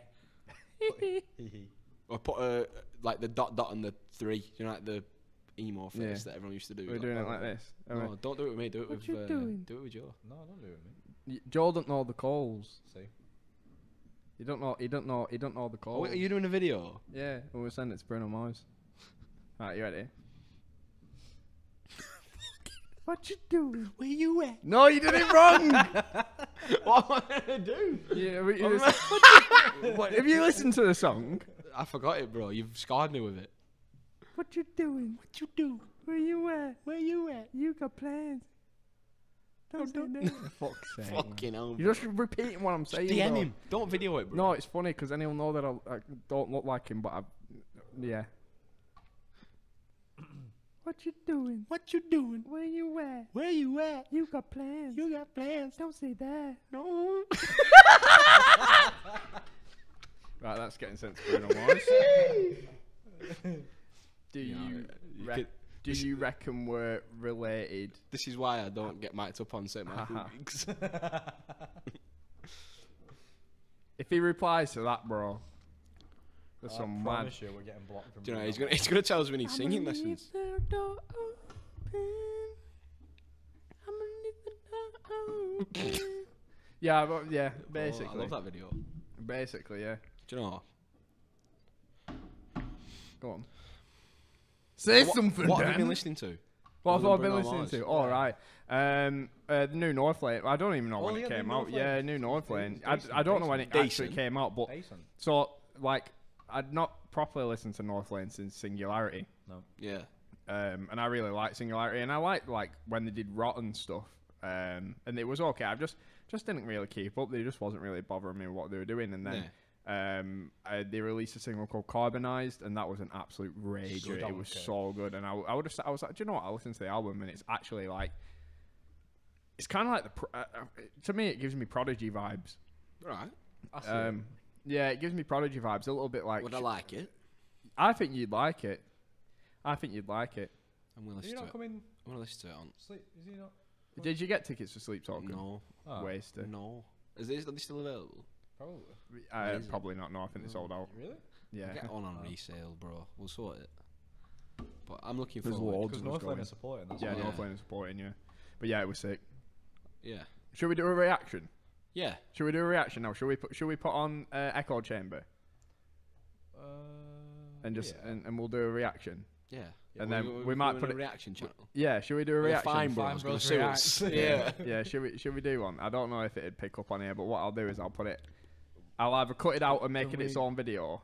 Or put like the dot and the 3. You know, like the emo face Yeah. that everyone used to do. We're doing it like this. No, don't do it with me. Do it What with. you doing? Do it with Joe. No, don't do it with me. Joe don't know the calls. See? He don't know the Oh, calls. wait, are you doing a video? Yeah, we'll send it to Bruno Mars. Right, you ready? What you doing? Where you at? No, you did it wrong. What am I gonna do? Yeah, but you just, what, if you listen to the song, I forgot it, bro. You've scarred me with it. what you doing? What you do? Where you at? Where you at? You got plans. Don't say that. Fuck's sake. Fucking hell. You're just repeating what I'm saying. DM though. him. Don't video it, bro. No, it's funny because then he'll know that I don't look like him, but yeah. What you doing? What you doing? Where you at? Where you at? You got plans. You got plans? Don't say that. No. Right, that's getting sent to Bruno Mars. Do you reckon we're related? This is why I don't get mic'd up on St. Michael gigs. If he replies to that, bro, that's I some promise mad. you we're getting blocked from. Do you know he's gonna tell us we need singing lessons. Yeah, but yeah, Oh, basically. I love that video. Basically, yeah. Do you know Go on. Say something, what Dan. have you been listening to? What Other have I than been Bruno listening Mars? to? All right. The new Northlane. I don't even know when it yeah, came new out. Northlane. Yeah, new Northlane. Decent, I don't know when it actually decent. came out, but Decent. so like I'd not properly listened to Northlane since Singularity. No. Yeah. And I really like Singularity, and I like when they did Rotten stuff. And it was okay. I just didn't really keep up. They just wasn't really bothering me with what they were doing. And then they released a single called Carbonized, and that was an absolute rager. It was so good. And I was like, do you know what? I listened to the album, and it's actually like, it's kind of like to me, it gives me Prodigy vibes. Right. Yeah, it gives me Prodigy vibes. A little bit like. Would I like it? I think you'd like it. I'm gonna listen to it. I'm gonna listen to it on. Sleep? Is he not? Did you get tickets for Sleep Talking? No. Wasted. No. Are they still available? Probably. Probably not. No, I think they sold out. Really? Yeah. Get on resale, bro. We'll sort it. But I'm looking There's forward. loads Because of us Northlane going. is supporting. That's Yeah, why. Northlane is supporting you. But yeah, it was sick. Yeah. Should we do a reaction? Yeah. Should we do a reaction now? Should we put on Echo Chamber and just yeah. and we'll do a reaction? Yeah. And then we might put a it- reaction channel. Yeah, should we do a reaction? Fine, bro. Fine Bros Sue us. Yeah. Yeah, should we do one? I don't know if it'd pick up on here, but what I'll do is I'll either cut it out and make it its own video,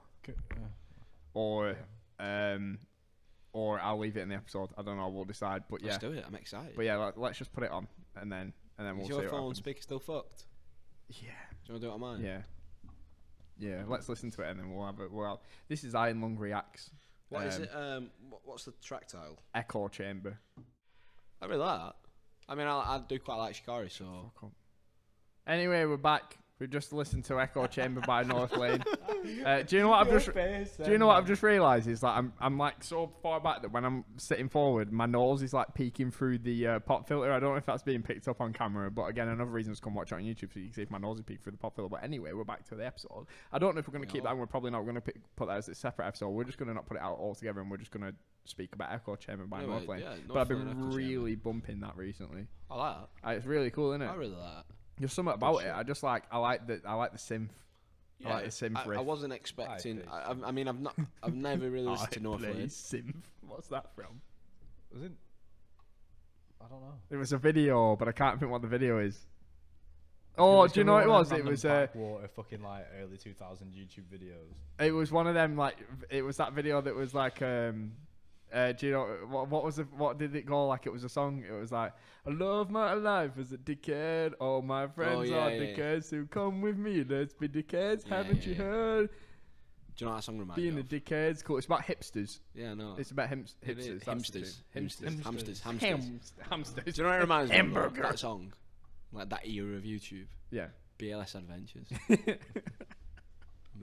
or I'll leave it in the episode. I don't know. We'll decide. But Let's yeah, do it. I'm excited. but yeah, let's just put it on and then we'll Is see. your what phone happens. speaker still fucked? Yeah. Do you want to do it on mine? Yeah. Let's listen to it and then we'll have it. Well, this is Iron Lung Reacts. What is it? What's the track title? Echo Chamber. I really like that. I mean, I do quite like Shikari, so. Anyway, we're back. We just listened to Echo Chamber by Northlane. Do you know what I've just realised is like I'm like so far back that when I'm sitting forward, my nose is like peeking through the pop filter. I don't know if that's being picked up on camera, but again, another reason is come watch it on YouTube so you can see if my nose is peeking through the pop filter. But anyway, we're back to the episode. I don't know if we're going to keep that. We're probably not going to put that as a separate episode. We're just going to not put it out altogether, and we're just going to speak about Echo Chamber by Northlane. Yeah, but I've Northlane, been Echo really bumping that recently. I like that. It's really cool, isn't it? I really like that. There's something about it. I like the synth. Yeah, I like the synth riff. I wasn't expecting. I mean, I've never really listened to Northlane. Synth. What's that from? Was it? I don't know. It was a video, but I can't think what the video is. Oh, do you know what it was? It was backwater fucking like early 2000 YouTube videos. It was one of them like it was that video that was like do you know what did it go like? It was a song. It was like I love my life as a dickhead. All my friends are dickheads who come with me. Let's be dickheads. Haven't you heard? Do you know what that song reminds Being me a of? dickhead's cool. It's about hipsters. Yeah, no. It's about It is. hipsters. That's the tune. Hamsters. Hamsters. Do you know what it reminds me of? Hamburger. That song? Like that era of YouTube. Yeah. BLS Adventures.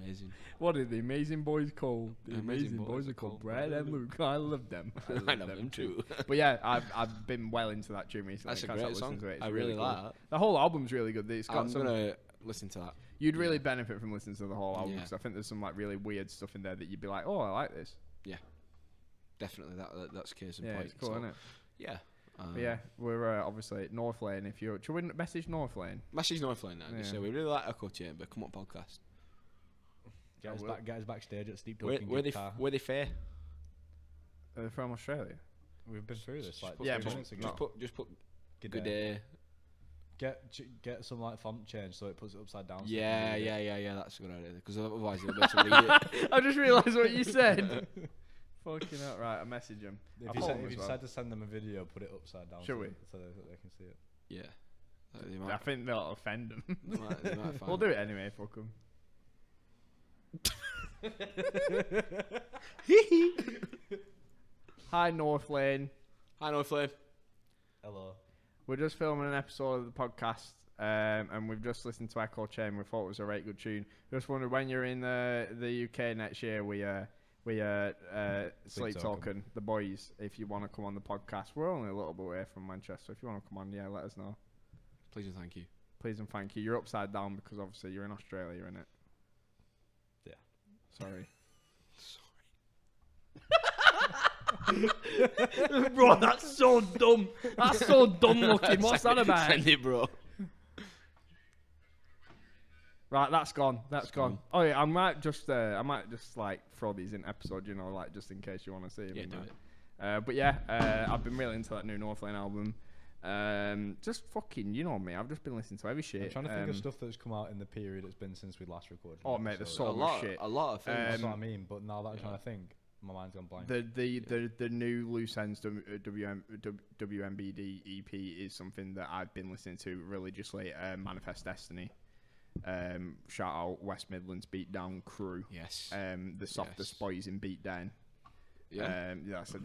Amazing. What are the Amazing Boys called? The Amazing Amazing Boys Boys are called Brad and Luke. I love them. I love them too. But yeah, I've been well into that tune recently. That's a Can't great stop listening song. to it. It's I really cool. like that. The whole album's really good. It's got I'm some. gonna listen to that. You'd really benefit from listening to the whole album Yeah. because I think there's some like really weird stuff in there that you'd be like, oh, I like this. Definitely, that's case in Yeah, point. it's cool, so, isn't it? Yeah. But yeah, we're obviously Northlane. If you're, should we message Northlane? Message Northlane now. Just say we really like Echo Chamber. Come on, podcast. Get us backstage at Steep Where Talking they fair? They're from Australia. We've been through this like Yeah, 2 but minutes ago. Just put Good good day. day. Get some like font change so it puts it upside down. So Yeah. That's a good idea because otherwise they'll be able to read it. I just realised what you said. Fucking hell, right, I message him. If you decide to send them a video, put it upside down. Should we? So they can see it. Yeah. They I might, think they'll offend them. they might find We'll do it anyway, fuck them. Hi, North Lane. Hi, North Lane. Hello. We're just filming an episode of the podcast, and we've just listened to Echo Chain. We thought it was a right good tune. Just wondered when you're in the UK next year, we Sleep Talking, the boys, if you want to come on the podcast. We're only a little bit away from Manchester. If you want to come on, yeah, let us know. Please and thank you. Please and thank you. You're upside down because obviously you're in Australia, innit? Yeah. Sorry. Bro, that's so dumb. That's so dumb looking. What's that about? Send it, bro. Right, that's gone. That's gone. Oh yeah, I might just like throw these in episode, you know, like just in case you want to see them. Yeah, do it. But yeah, I've been really into that new Northlane album. Just fucking, you know me. I've just been listening to every shit. I'm trying to think of stuff that's come out in the period it's been since we last recorded. Oh mate, there's so much shit. A lot of things. That's what I mean. But now that I'm trying to think, my mind's gone blank. The new Loose Ends WMBD EP is something that I've been listening to religiously. Manifest Destiny. Shout out West Midlands Beatdown crew. Yes. The softest boys in Beatdown. Yeah. That's how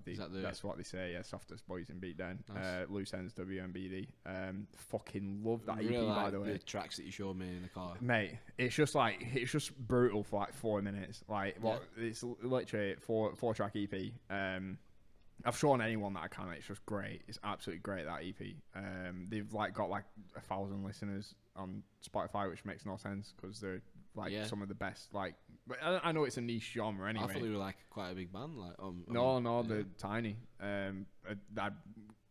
that's what they say. Yeah, softest boys in Beatdown. Nice. Loose Ends WMBD. Fucking love that EP, by the way. The tracks that you showed me in the car, mate. It's just brutal for like 4 minutes. Like it's literally four track EP. I've shown anyone that I can. It's just great. It's absolutely great, that EP. They've like got like 1,000 listeners on Spotify, which makes no sense because they're like some of the best. Like, but I know it's a niche genre anyway. I thought they were like quite a big band. Like, no, they're tiny. I'm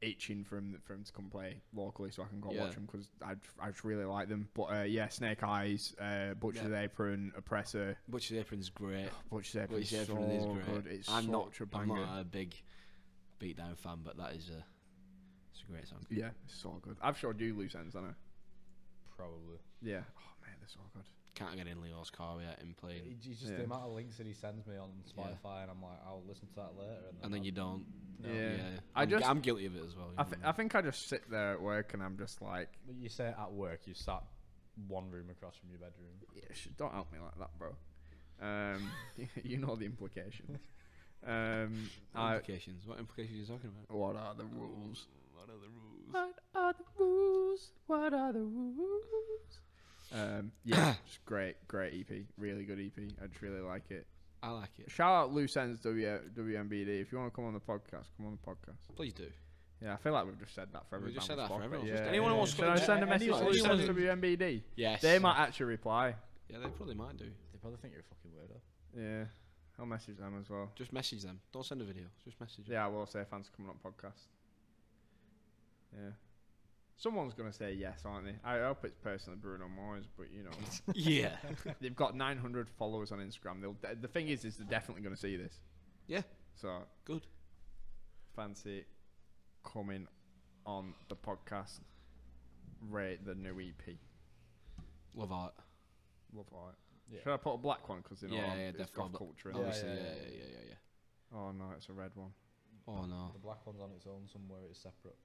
itching for them to come play locally so I can go watch them because I just really like them. But Snake Eyes, Butcher's Apron, Oppressor. Butcher's Apron's great. Butcher's Apron is so good. It's I'm not a banger. I'm not a big Beatdown fan, but that is it's a great song. Yeah, it's so good. I've showed you Loose Ends, haven't I? Probably. Yeah. Oh man, they're so good. Can't get in Leo's car yet in playing. It's just the amount of links that he sends me on Spotify, and I'm like, I'll listen to that later. And then you don't. No. Yeah. I'm guilty of it as well. I think I just sit there at work and I'm just like. You say at work, you sat one room across from your bedroom. Yeah, don't help me like that, bro. You know the implications. What implications? What implications are you talking about? What are the rules? What are the rules? What are the rules? What are the rules? Just great EP. Really good EP. I just really like it. I like it. Shout out Loose Ends WMBD. If you want to come on the podcast, come on the podcast. Please do. Yeah, I feel like we've just said that for everyone. We just said that for everyone. Yeah. Anyone who wants to Should I send a message to Loose Ends WMBD? Yes. They might actually reply. Yeah, they probably might do. They probably think you're a fucking weirdo. Yeah. I'll message them as well. Just message them. Don't send a video. Just message them. Yeah, I will say fans coming on podcast. Yeah. Someone's going to say yes, aren't they? I hope it's personally Bruno Mars, but you know. Yeah. They've got 900 followers on Instagram. The thing is they're definitely going to see this. Yeah. So. Good. Fancy coming on the podcast. Rate the new EP. Love art. Love art. Yeah. Should I put a black one? Because, you know, it's got culture. Obviously, yeah. Oh, no, it's a red one. Oh, no. The black one's on its own somewhere. It's separate.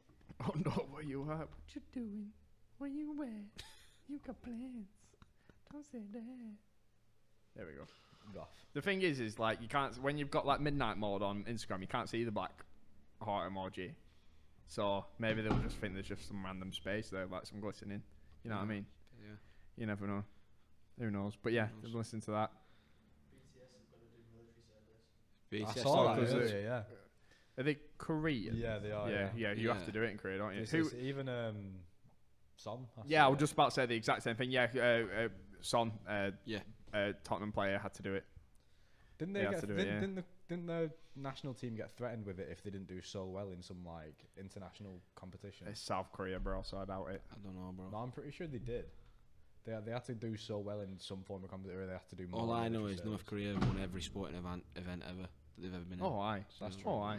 Oh, no, where you at? What you doing? Where you at? You got plans. Don't say that. There we go. Goff. The thing is like, you can't, when you've got like midnight mode on Instagram, you can't see the black heart emoji. So maybe they'll just think there's just some random space there, like some glistening. You know what I mean? Yeah. You never know. Who knows? But yeah, just listen to that. BTS I saw that earlier, yeah. Are they Korean? Yeah, they are. Yeah, you have to do it in Korea, don't you? Even Son. Yeah, I was just about to say the exact same thing. Yeah, Son, Tottenham player, had to do it. Didn't they didn't the national team get threatened with it if they didn't do so well in some like international competition? It's South Korea, bro, so I doubt it. I don't know, bro. No, I'm pretty sure they did. They had to do so well in some form of competition, or they have to do more. All I know is North Korea won every sporting event ever that they've ever been in. Oh, aye. That's true. Aye.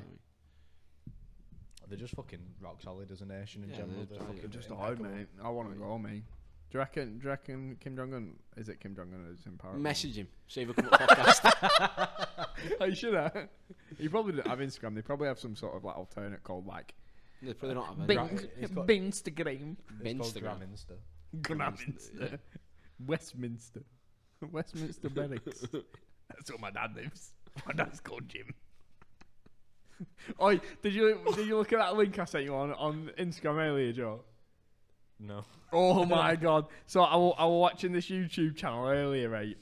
They're just fucking rock solid as a nation in general. They're just hard, mate. I want to go, mate. Do you reckon Kim Jong-un, is it Kim Jong-un is in power? Message him. See if we come up podcast. Oh, you should have. You probably don't have Instagram. They probably have some sort of like alternate called like. They probably don't have it. Binstagram. Graminsta. Graminsta. Westminster. Westminster Barracks. That's where my dad lives. My dad's called Jim. Oi, did you look at that link I sent you on Instagram earlier, Joe? No. Oh my god! So I was watching this YouTube channel earlier, right?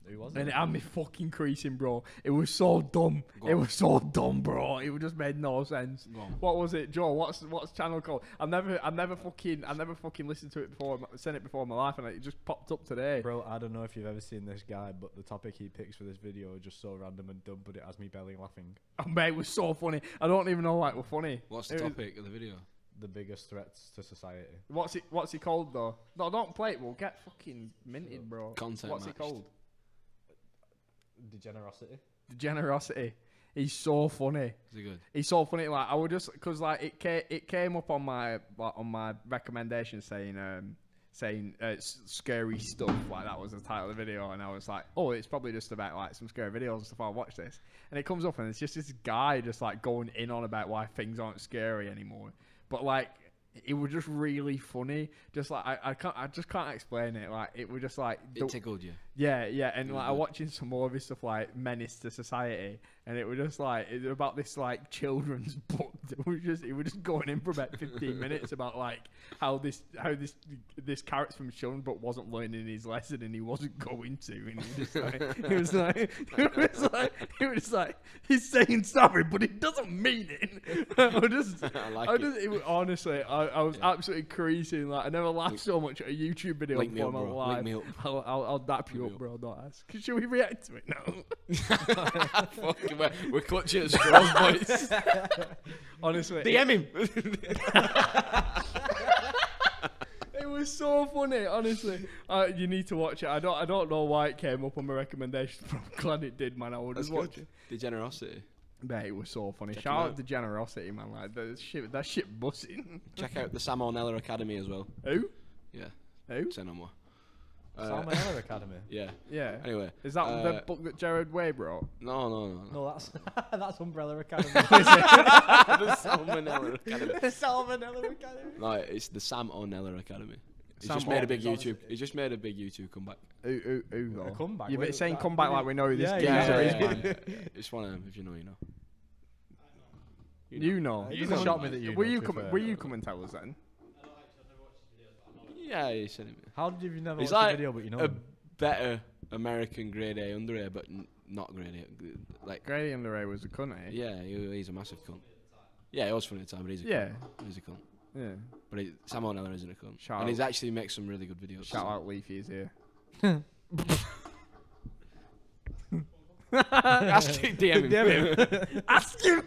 Who was And it? it had me fucking creasing, bro. It was so dumb. It was so dumb, bro. It just made no sense. What was it, Joe? What's the channel called? I never fucking listened to it before. Seen it before in my life, and it just popped up today. Bro, I don't know if you've ever seen this guy, but the topic he picks for this video is just so random and dumb, but it has me belly laughing. Oh, mate, it was so funny. I don't even know why it was funny. What's the topic of the video? The biggest threats to society. What's it called though? No, don't play it. We'll get fucking minted, bro. Content What's matched. it called? Degenerosity. Degenerosity. He's so funny. Is it good? He's so funny. Like I would just because like it came up on my recommendation saying scary stuff, like that was the title of the video, and I was like, oh, it's probably just about like some scary videos and stuff. I'll watch this, and it comes up and it's just this guy just like going in on about why things aren't scary anymore, but like it was just really funny. Just like I just can't explain it. Like it was just like It tickled you. yeah, and like I'm watching some more of his stuff like Menace to Society, and it was just like it was about this like children's book. It was just going in for about 15 minutes about like how this character from children but wasn't learning his lesson and he wasn't going to, and he was like he's saying sorry but he doesn't mean it. Honestly, I was absolutely creasing. Like I never laughed so much at a YouTube video before in my life. I'll dap you up, bro. Don't ask. Should we react to it now? Fucking we're clutching at straws, boys. Honestly, DM him. it was so funny. Honestly, you need to watch it. I don't know why it came up on my recommendation, but I'm glad it did, man. I would just watch it. Degenerosity. Mate, it was so funny. Check Shout him out out. to Generosity, man. Like that shit bussing. Check out the Sam Ornella Academy as well. Who? Yeah. Who? Say no more. Salmonella Academy. Yeah. Yeah. Anyway. Is that the book that Jared Way wrote? No. No, that's Umbrella Academy. The Salmonella Academy. The Salmonella Academy. No, it's the Sam Ornella Academy. He's Sam just made a big Ornella. YouTube. He's just made a big YouTube comeback. Who though? A comeback? You've been Wait, saying that- comeback like we know who this Yeah, geezer is, yeah. man. It's one of them. If you know, you know. You know. It doesn't shock me that you Will know, you to be come? fair. Will you come and tell us then? Yeah, he said it. How did you never He's watch like the video but you know a him? better American grade A under A, but not grade A. Like, Grady and Ray was a cunt, eh? yeah, he's a massive cunt. Yeah, he was funny at the time, but he's a Yeah. cunt. He's a cunt. Yeah. But Sam Ornella isn't a cunt. Shout and out. he's actually makes some really good videos. Shout out Leafy is here. Ask him, DM him. Ask him.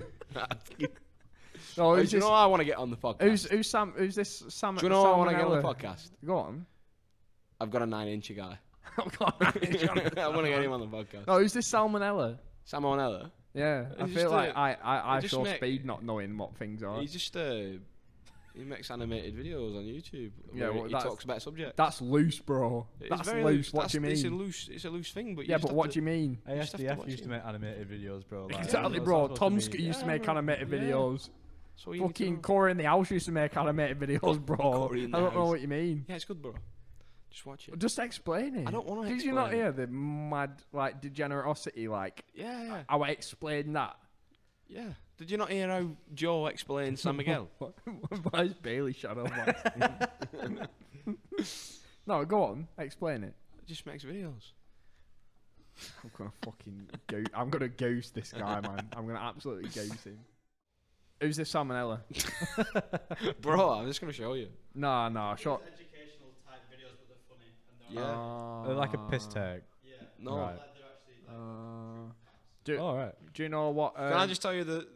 No, Do who's you this? know I want to get on the podcast? Who's Sam? Who's this Sam? Do you know I want to get on the Salmonella? podcast? Go on. I've got a 9-inch guy. Oh, God. I want to get him on the podcast. No, who's this Salmonella? Sam Ornella. Yeah, I He's feel just like a- I just show make- speed not knowing what things are. He's just he makes animated videos on YouTube. Yeah, where well, he that's- talks about subjects. That's loose, bro. It's That's very loose. What do you It's a mean? loose thing, but you Yeah, just but have what to- do you mean? just have to ASDF watch used to it. make animated videos, bro. Like, Exactly, that's bro. what it's Tom supposed to be. used to Yeah, make bro. animated Yeah. videos. So you need to Fucking know. Corey in the house used to make animated videos, bro. Corey in the I don't know house. what you mean. Yeah, it's good, bro. Just watch it. Just explain it. I don't wanna Did you not explain hear the mad like degenerosity? Like Yeah. how I explained that. Yeah. Did you not hear how Joe explained San Miguel? Why is Bailey shut up? No, go on. Explain it. It just makes videos. I'm gonna fucking I'm gonna ghost this guy, man. I'm gonna absolutely ghost him. Who's this Salmonella? Bro, I'm just going to show you. No, short. Educational type videos, but they're funny. And they're Yeah. They're like a piss tag. yeah. No. Right. Like they're actually like Do, All right. do you know what? Can I just tell you the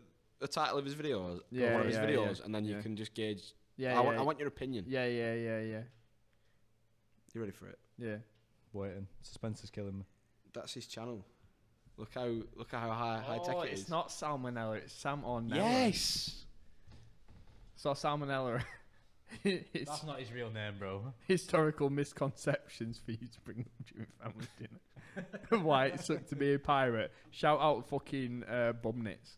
title of his videos? Yeah, one of his yeah, videos, yeah. and then you Yeah. can just gauge. Yeah, I want your opinion. Yeah. You ready for it? Yeah. Waiting. Suspense is killing me. That's his channel. Look how high tech it is. It's not Salmonella. It's Sam Ornella. Yes. So Salmonella. It's That's not his real name, bro. historical misconceptions for you to bring up during family dinner. Why it sucked to be a pirate. Shout out fucking Bumnits.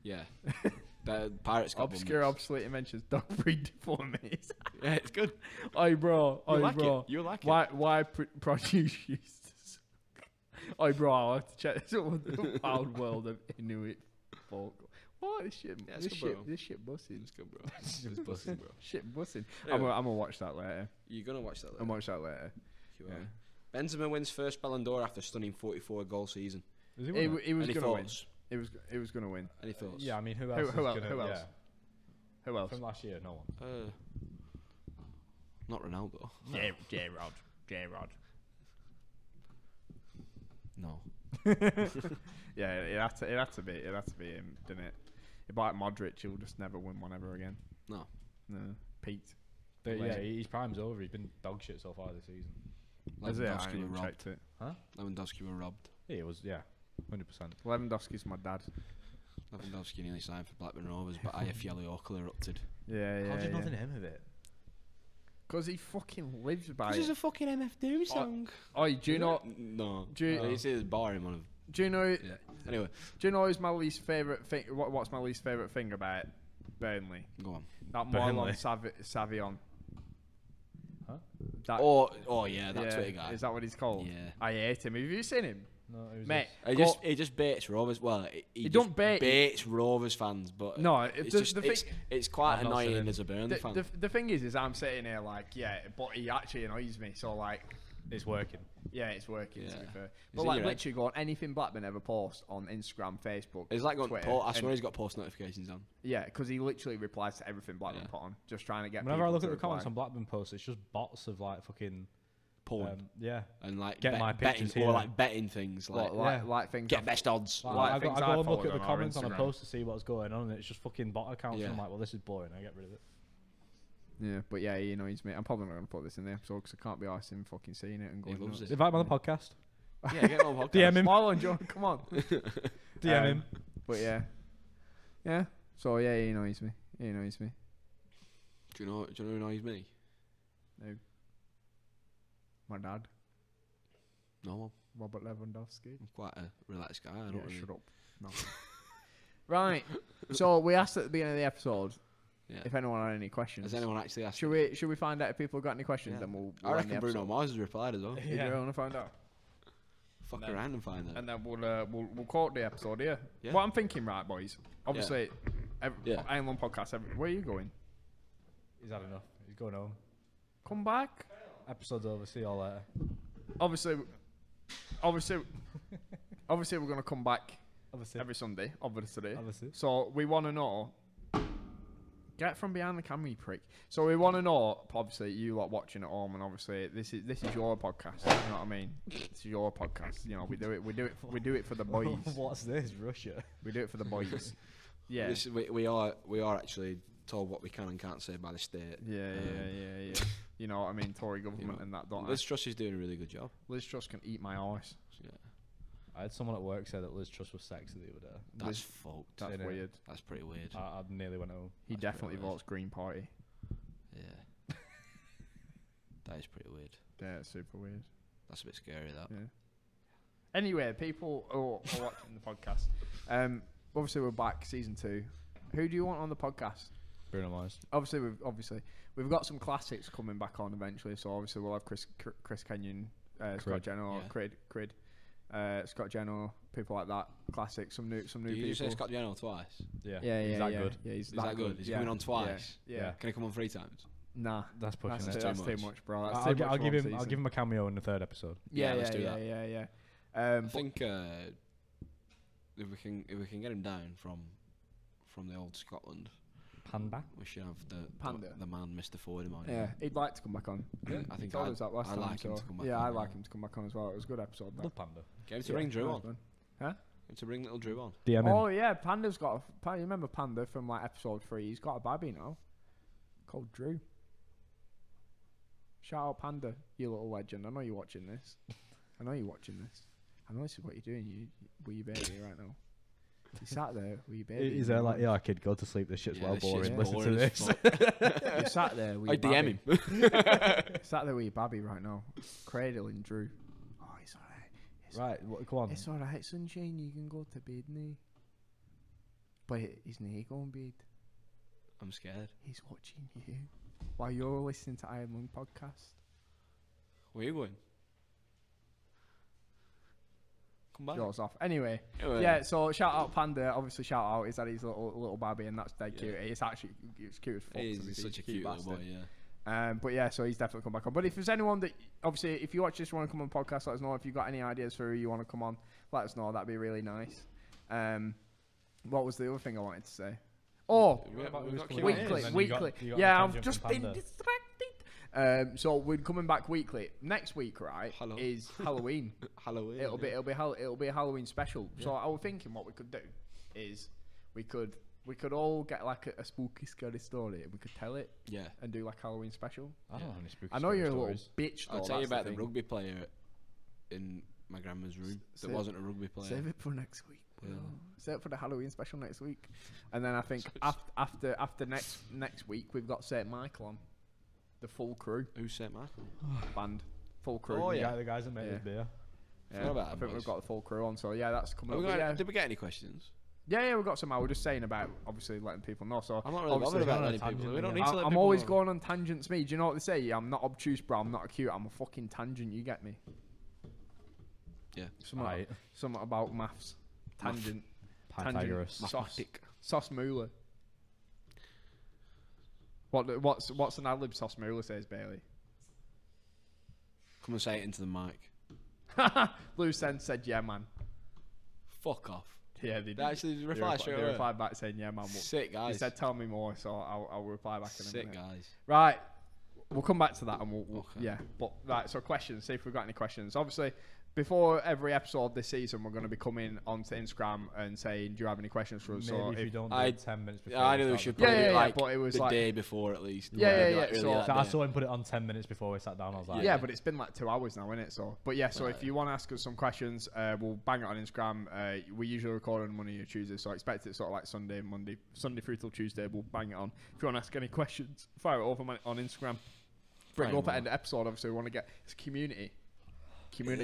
Yeah. The pirates got Obscure, bum obsolete inventions. Dog breed deformities. Yeah, it's good. Oi, bro. You Oi, like bro. it. You like it. Why produce used to suck? Oi, bro. I'll have to check this out. The wild world of Inuit folk. What this shit? Yeah, this it's good, shit. bro. This shit bussing. It's good, bro. Just busting. bro. Shit bussing. Anyway. I'm gonna watch that later. You're gonna watch that later. I'll watch that later. You Yeah. are. Benzema wins first Ballon d'Or after stunning 44-goal season. Is he He, winning? he was Any gonna win. thoughts? He was gonna win. Any thoughts? Yeah, I mean, who Who- else? who is else? gonna, Who else? Yeah. Who else? From last year, no one. Not Ronaldo. J-Rod. No. Yeah, it had to be him, didn't it? If like Modric, he'll just never win one ever again. No. No, Pete. Yeah, his prime's over. He's been dog shit so far this season. Is it? I Lewandowski ain't were even robbed. checked it. Lewandowski were robbed. Yeah, it was, yeah, 100%. Lewandowski's my dad. Lewandowski nearly signed for Blackburn Rovers, but Ayafele Okla erupted. Yeah. How did yeah. nothing him of it? Because he fucking lives by This it. is a fucking MF Doom song. Oh, do you know? No. Do you- You see this bar in one of. Do you know? Yeah. Anyway, Do you know who's my least favourite thing? What's my least favourite thing about Burnley? go on. That Burnley. Marlon Savion. Huh? That, Oh yeah, that yeah, Twitter guy. Is that what he's called? Yeah. I hate him. Have you seen him? No, it was Mate, He just baits Rovers. Well, he don't just bait- baits Rovers fans, but No, it's the- just the it's quite I've not seen annoying him. as a Burnley fan. the thing is I'm sitting here like, yeah, but he actually annoys me. So like, it's working. yeah, it's working to Yeah. be fair. Is But it like your head? literally going anything Blackburn ever post on Instagram, Facebook. It's like going. Twitter, I and- swear he's got post notifications on. Yeah, because he literally replies to everything Blackburn Yeah. put on, just trying to get. Whenever I people look to at the comments reply. on Blackburn posts, it's just bots of like fucking. Porn Yeah. and like Get my betting pictures or here. like betting things like like, yeah. like things. get I've- best odds. Like, Like I things go I and look followed at the on our comments on a Instagram. post to see what's going on, and it's just fucking bot accounts. Yeah. And I'm like, well, this is boring. I get rid of it. Yeah, but yeah, he annoys me. I'm probably not going to put this in the episode because I can't be arsed him fucking seeing it and He going. loves nuts. it. Invite him on the podcast. Yeah, get on the podcast. DM him. Marlon, John, come on. DM him. But yeah, yeah. So yeah, he annoys me. He annoys me. Do you know who annoys me? No. My dad, No one. Robert Lewandowski. I'm quite a relaxed guy. I don't really. Shut up. No. Right. So we asked at the beginning of the episode Yeah. if anyone had any questions. Has anyone actually asked? Should we find out if people got any questions? Yeah. Then we'll I end reckon the Bruno episode. Mars has replied as well. Did you want to find out? Fuck then- around and find that. And then we'll call it the episode here. Yeah. What I'm thinking, right, boys. Obviously, Yeah. Iron Podcast. Where are you going? He's had enough. He's going home. Come back. Episode's over. See y'all later. Obviously, we're gonna come back Obviously. every Sunday. Obviously. Obviously. So we want to know. Get from behind the camera, you prick. So we want to know. Obviously, you lot watching at home, and obviously this is your podcast. You know what I mean? This is your podcast. You know, we do it for the boys. What's this? Russia. We do it for the boys. Yeah. We are actually told what we can and can't say by the state. Yeah. You know what I mean? Tory government and that, don't Liz Truss is doing a really good job. Liz Truss can eat my arse. Yeah. I had someone at work say that Liz Truss was sexy the other day. That's fucked. That's Innit? weird. That's pretty weird. I nearly went home. He That's definitely pretty weird. votes Green Party. Yeah. That is pretty weird. Yeah, it's super weird. That's a bit scary. That. Yeah. Anyway, people who are watching the podcast, obviously we're back, season 2. Who do you want on the podcast? Bruno Mars. Obviously we've got some classics coming back on eventually. So obviously we'll have Chris Kenyon, Scott Jenner, Yeah. Crid, Scott Jenner, people like that. Classics. Some new Did people. you just say Scott General twice? Yeah. Yeah, He's that good. Yeah, he's Is that good? Is he coming on twice? Yeah. Can he come on 3 times? Nah, That's pushing that's, it. that's too too much. much, bro. That's I'll, too gi- much I'll for give one him. I'll season. give him a cameo in the 3rd episode. Yeah, let's do that. Yeah. I But think if we can get him down from the old Scotland, Panda. we should have Panda. the man Mr. Fordham on. yeah, he'd like to come back on. I think Told us that last I time. like him so to come back yeah, on. I like him to come back on as well. It was a good episode. That. Love Panda. Get him to Yeah, bring Drew nice on. one. Get him to bring little Drew on. DM him. Oh yeah, Panda's got. You remember Panda from like episode 3? He's got a baby now, called Drew. Shout out Panda, you little legend. I know you're watching this. I know this is what you're doing. You with your baby right now. You sat there with your baby. He's there like, yeah, kid, go to sleep. This shit's well this shit's boring. Listen to boring as this. fuck. You sat there with I your DM baby. him. Sat there with your baby right now, cradling Drew. Oh, it's alright. Right, come on. It's alright, sunshine. You can go to bed now. But isn't he going to bed? I'm scared. He's watching you while you're listening to Ireland podcast. Where are you going? Come back. Jaws off. Anyway, Anyway. yeah. So shout out Panda. Obviously, shout out. He's had his little babby, and that's dead cute. It's actually it's cute as fuck. He's such a cute little boy. Yeah. But yeah, so he's definitely come back on. But if there's anyone that, obviously, if you watch this, want to come on the podcast, let us know. If you've got any ideas for who you want to come on, let us know. That'd be really nice. What was the other thing I wanted to say? Oh, weekly. Yeah, I've just been distracted. So we're coming back weekly. Next week, right, is Halloween. Halloween. It'll be a Halloween special. Yeah. So I was thinking what we could do is we could all get like a spooky, scary story and we could tell it. Yeah. And do like Halloween special. I don't know any spooky. I know you're stories. A little bitch. Though, I'll tell you about the thing. rugby player in my grandma's room. That wasn't a rugby player. Save it for next week. Yeah. Save it for the Halloween special next week, and then I think after next week we've got St. Michael on, the full crew. Who's St. Michael? Band, full crew. Oh yeah, the guys that made us beer. Yeah, I think we've got the full crew on. So yeah, that's coming up. Did we get any questions? Yeah, we've got some. I was just saying about obviously letting people know. So I'm not really bothered about letting people. We don't need to let I'm always going on tangents. Me, do you know what they say? I'm not obtuse, bro. I'm not acute. I'm a fucking tangent. You get me? Yeah. Something about maths. Tangent. Pythagoras. Sauce Moolah. What's an ad-lib Sauce Moolah says, Bailey? Come and say it into the mic. Lou Sen said, yeah, man. Fuck off. Yeah, they did. They actually replied straight away. They replied back saying, yeah, man. Sick guys. He said, tell me more, so I'll reply back in a minute. Sick guys. Right. We'll come back to that and we'll yeah. But right, so questions. See if we've got any questions. Obviously, before every episode this season, we're going to be coming onto Instagram and saying, "Do you have any questions for us?" Maybe so if you don't do it 10 minutes before. I knew we should put it like but it was the like day before at least. Yeah. So I saw him put it on 10 minutes before we sat down. I was like, yeah, but it's been like 2 hours now, isn't it? So, but yeah. So if you want to ask us some questions, we'll bang it on Instagram. We usually record on Monday or Tuesday, so expect it sort of like Sunday through till Tuesday. We'll bang it on. If you want to ask any questions, fire it over on Instagram. Bring it up at end of episode. Obviously, we want to get it's community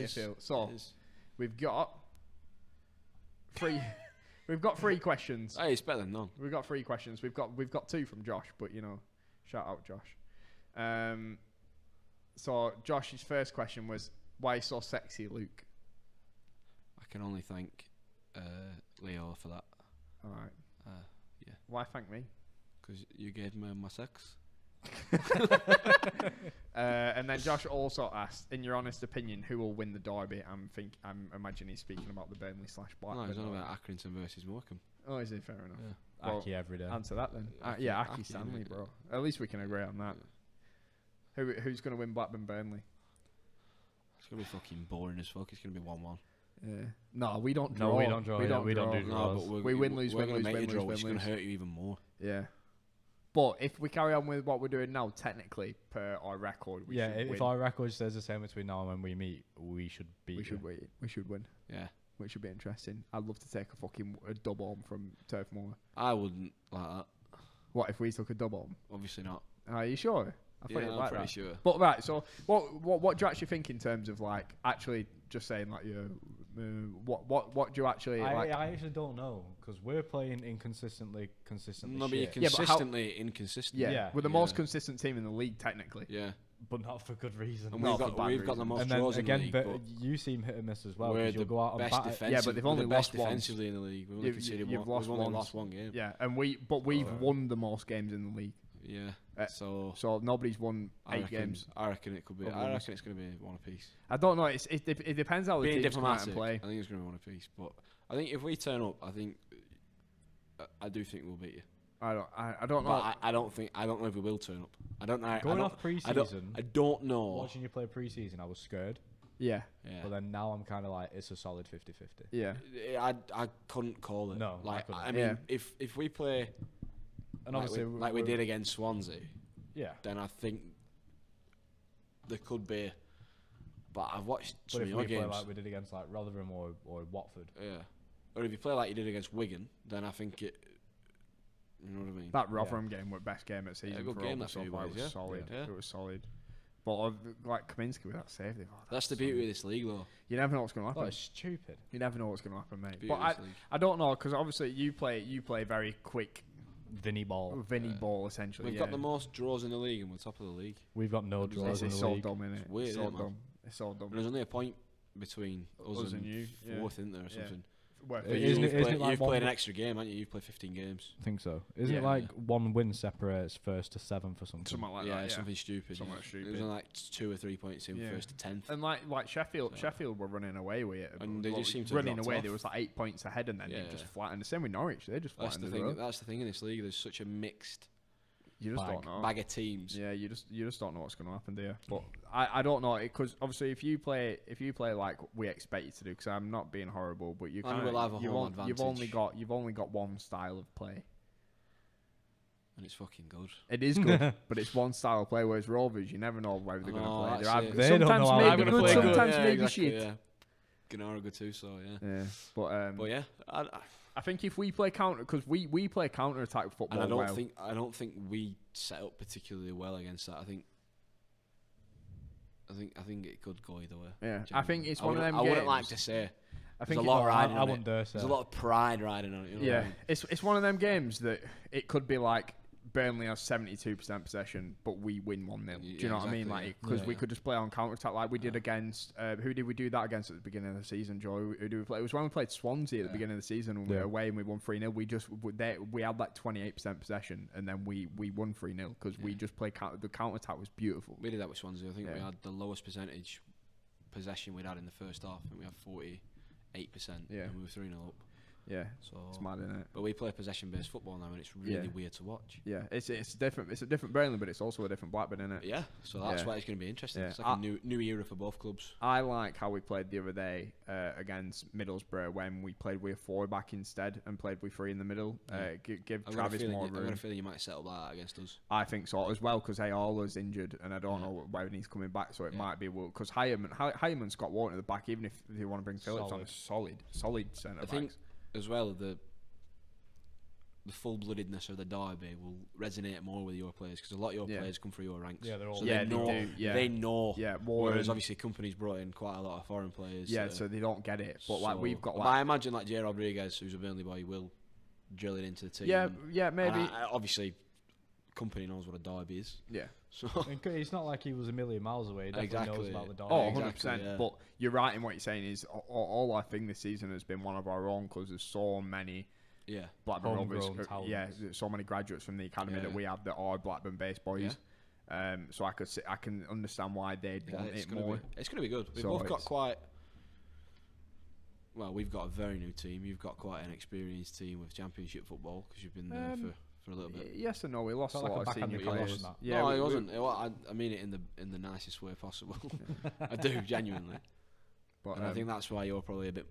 feel. So we've got three questions. Hey, it's better than none. We've got 3 questions. We've got 2 from Josh, but you know, shout out Josh. So Josh's first question was, "Why are you so sexy, Luke?" I can only thank Leo for that. All right. Yeah. Why thank me? Because you gave me my sex. And then Josh also asked, in your honest opinion, who will win the derby? I'm imagining he's speaking about the Burnley/Blackburn. No, he's on about Accrington versus Morecambe. Oh, is it? Fair enough. Yeah. Well, Aki every day. Answer that then. Aki, Aki Stanley, bro. At least we can agree on that. Yeah. Who's going to win Blackburn-Burnley? It's going to be fucking boring as fuck. It's going to be 1-1. Yeah. No, we don't draw. No, we don't draw. We don't do No, draws. but we win, lose, we're win, going lose, to make win, you draw, lose, which is win, going to lose. hurt you even more. Yeah. But if we carry on with what we're doing now, technically, per our record, we should win. If our record stays the same between now and when we meet, we should beat We should win. We should win. Yeah. Which would be interesting. I'd love to take a dub home from Turf Moor. I wouldn't like that. What if we took a dub home? Obviously not. Are you sure? I thought you'd I'm like pretty that. sure. But right, so what do you actually think in terms of like actually just saying like what do you actually like? I actually don't know because we're playing inconsistently. No, but you're shit. consistently inconsistent. Yeah, we're the most consistent team in the league technically. Yeah. But not for good reason. And we've got the most and draws then in again, the league. But you seem hit and miss as well. We're You'll the go out best and defensive. Yeah, but they've only lost lost defensively in the league. We've only conceded you've one. We've only once. lost one game. Yeah, and we've won the most games in the league. Yeah. So nobody's won 8 games. I reckon it could be. I reckon it's going to be 1 apiece. I don't know. It depends how the Being teams come out and diplomatic, play. I think it's going to be 1 apiece. But I think if we turn up, I do think we'll beat you. I don't know. But I don't know if we will turn up. I don't know. Going off pre-season, I don't know. Watching you play pre-season, I was scared. Yeah. But then now I'm kind of like, it's a solid 50-50. Yeah. I couldn't call it. No, I mean, if we play, and obviously like we did against Swansea, then I think there could be. But I've watched some but of if your we play games. like we did against like Rotherham or Watford, or if you play like you did against Wigan, then I think it. You know what I mean? That Rotherham game was best game at season. Good for game all that so for you far. boys, It was solid. Yeah. It was solid. But like Kaminsky with that save, That's the beauty of this league, though. You never know what's going to happen. that is stupid. You never know what's going to happen, mate. Beauty But of this league. I don't know because obviously you play very quick, Vinny ball. ball essentially. We've got the most draws in the league, and we're top of the league. We've got no draws in It's the so league. dumb, innit? It's weird, It's so isn't it, man? dumb. It's so dumb. And there's only a point between us and you. fourth, isn't there, or something? Well, Isn't it like you've one played an extra game, haven't you? You've played 15 games. I think so. Isn't it Yeah. like one win separates first to seventh or something? something like Yeah, that. something stupid. Something yeah. stupid. It was like 2 or 3 points in Yeah. first to 10th. And like Sheffield, So- Sheffield were running away with it. And they just seem to have running dropped away. off. There was like 8 points ahead, and then they just flattened. The same with Norwich. They just That's flattened the as thing. well. That's the thing in this league. There's such a mixed You just don't know. bag of teams. Yeah, you just don't know what's going to happen, do you? But I don't know, because obviously if you play like we expect you to do, because I'm not being horrible, but you And kind we'll have a home you've only advantage. got one style of play. And it's fucking good. It is good, but it's one style of play. Whereas Rovers, you never know whether they're going to No, play. that's They're it. They don't know sometimes how maybe they're good, gonna play. sometimes Yeah, maybe exactly, shit. yeah. Gennaro good too, so yeah. Yeah, But yeah, I think if we play counter, because we play counter attack football. and well. I don't think we set up particularly well against that. I think it could go either way. Yeah, I think it's one of them I wouldn't games. like to say. I There's think a it- lot riding I on wouldn't it. dare say. There's a lot of pride riding on it. You know what I Yeah, mean? it's one of them games that it could be like Burnley has 72% possession, but we win 1-0. Do you Yeah, know what I mean? exactly, Like, because yeah. we Yeah. could just play on counter attack like we did against. Who did we do that against at the beginning of the season, Joe? Who did we play? It was when we played Swansea at the beginning of the season when we were away and we won 3-0. We had like 28% possession, and then we won 3-0 because we just played the counter attack was beautiful. We did that with Swansea. I think we Yeah. had the lowest percentage possession we'd had in the first half, and we had 48%. Yeah. And we were 3-0 up. Yeah, So, it's mad, isn't it? but we play possession-based football now, and it's really weird to watch. Yeah, it's different. It's a different Burnley, but it's also a different Blackburn, isn't it? Yeah, so that's Yeah. why it's going to be interesting. Yeah. It's like a new era for both clubs. I like how we played the other day against Middlesbrough when we played with 4 back instead and played with 3 in the middle. Yeah. Give I've got a Travis feeling more I've got room. a feeling you might settle that against us. I think so as well because Ayala's injured and I don't know when he's coming back, so it might be because Hireman Scott Wharton at the back, even if they want to bring Phillips on, solid centre I backs. think as well the full-bloodedness of the derby will resonate more with your players because a lot of your players come through your ranks. Yeah, they're all so Yeah, they know. they do, yeah. They know. Yeah, Whereas Warren, obviously companies brought in quite a lot of foreign players. yeah, so they don't get it. But like so- we've got but I imagine like Jay Rodriguez, who's a Burnley boy, will drill it into the team. yeah, and- yeah, maybe, and obviously, company knows what a derby is. yeah. So It's not like he was a million miles away. He definitely knows Exactly. about the dog. Oh, Exactly, 100%. yeah. But you're right in what you're saying is all our thing this season has been one of our own because there's so many yeah, Blackburn Rovers. Homegrown talents. Yeah, there's so many graduates from the academy Yeah. that we have that are Blackburn-based boys. So I can understand why they'd want it's it gonna more. be it's gonna be good. We've So both got it's- quite. Well, we've got a very new team. You've got quite an experienced team with Championship football because you've been there for a little bit. Yes and no, we lost a Felt like lot a of backhand senior pass players. in that. Yeah, no, we- it we- wasn't. I mean it in the nicest way possible. I do genuinely, But and I think that's why you're probably a bit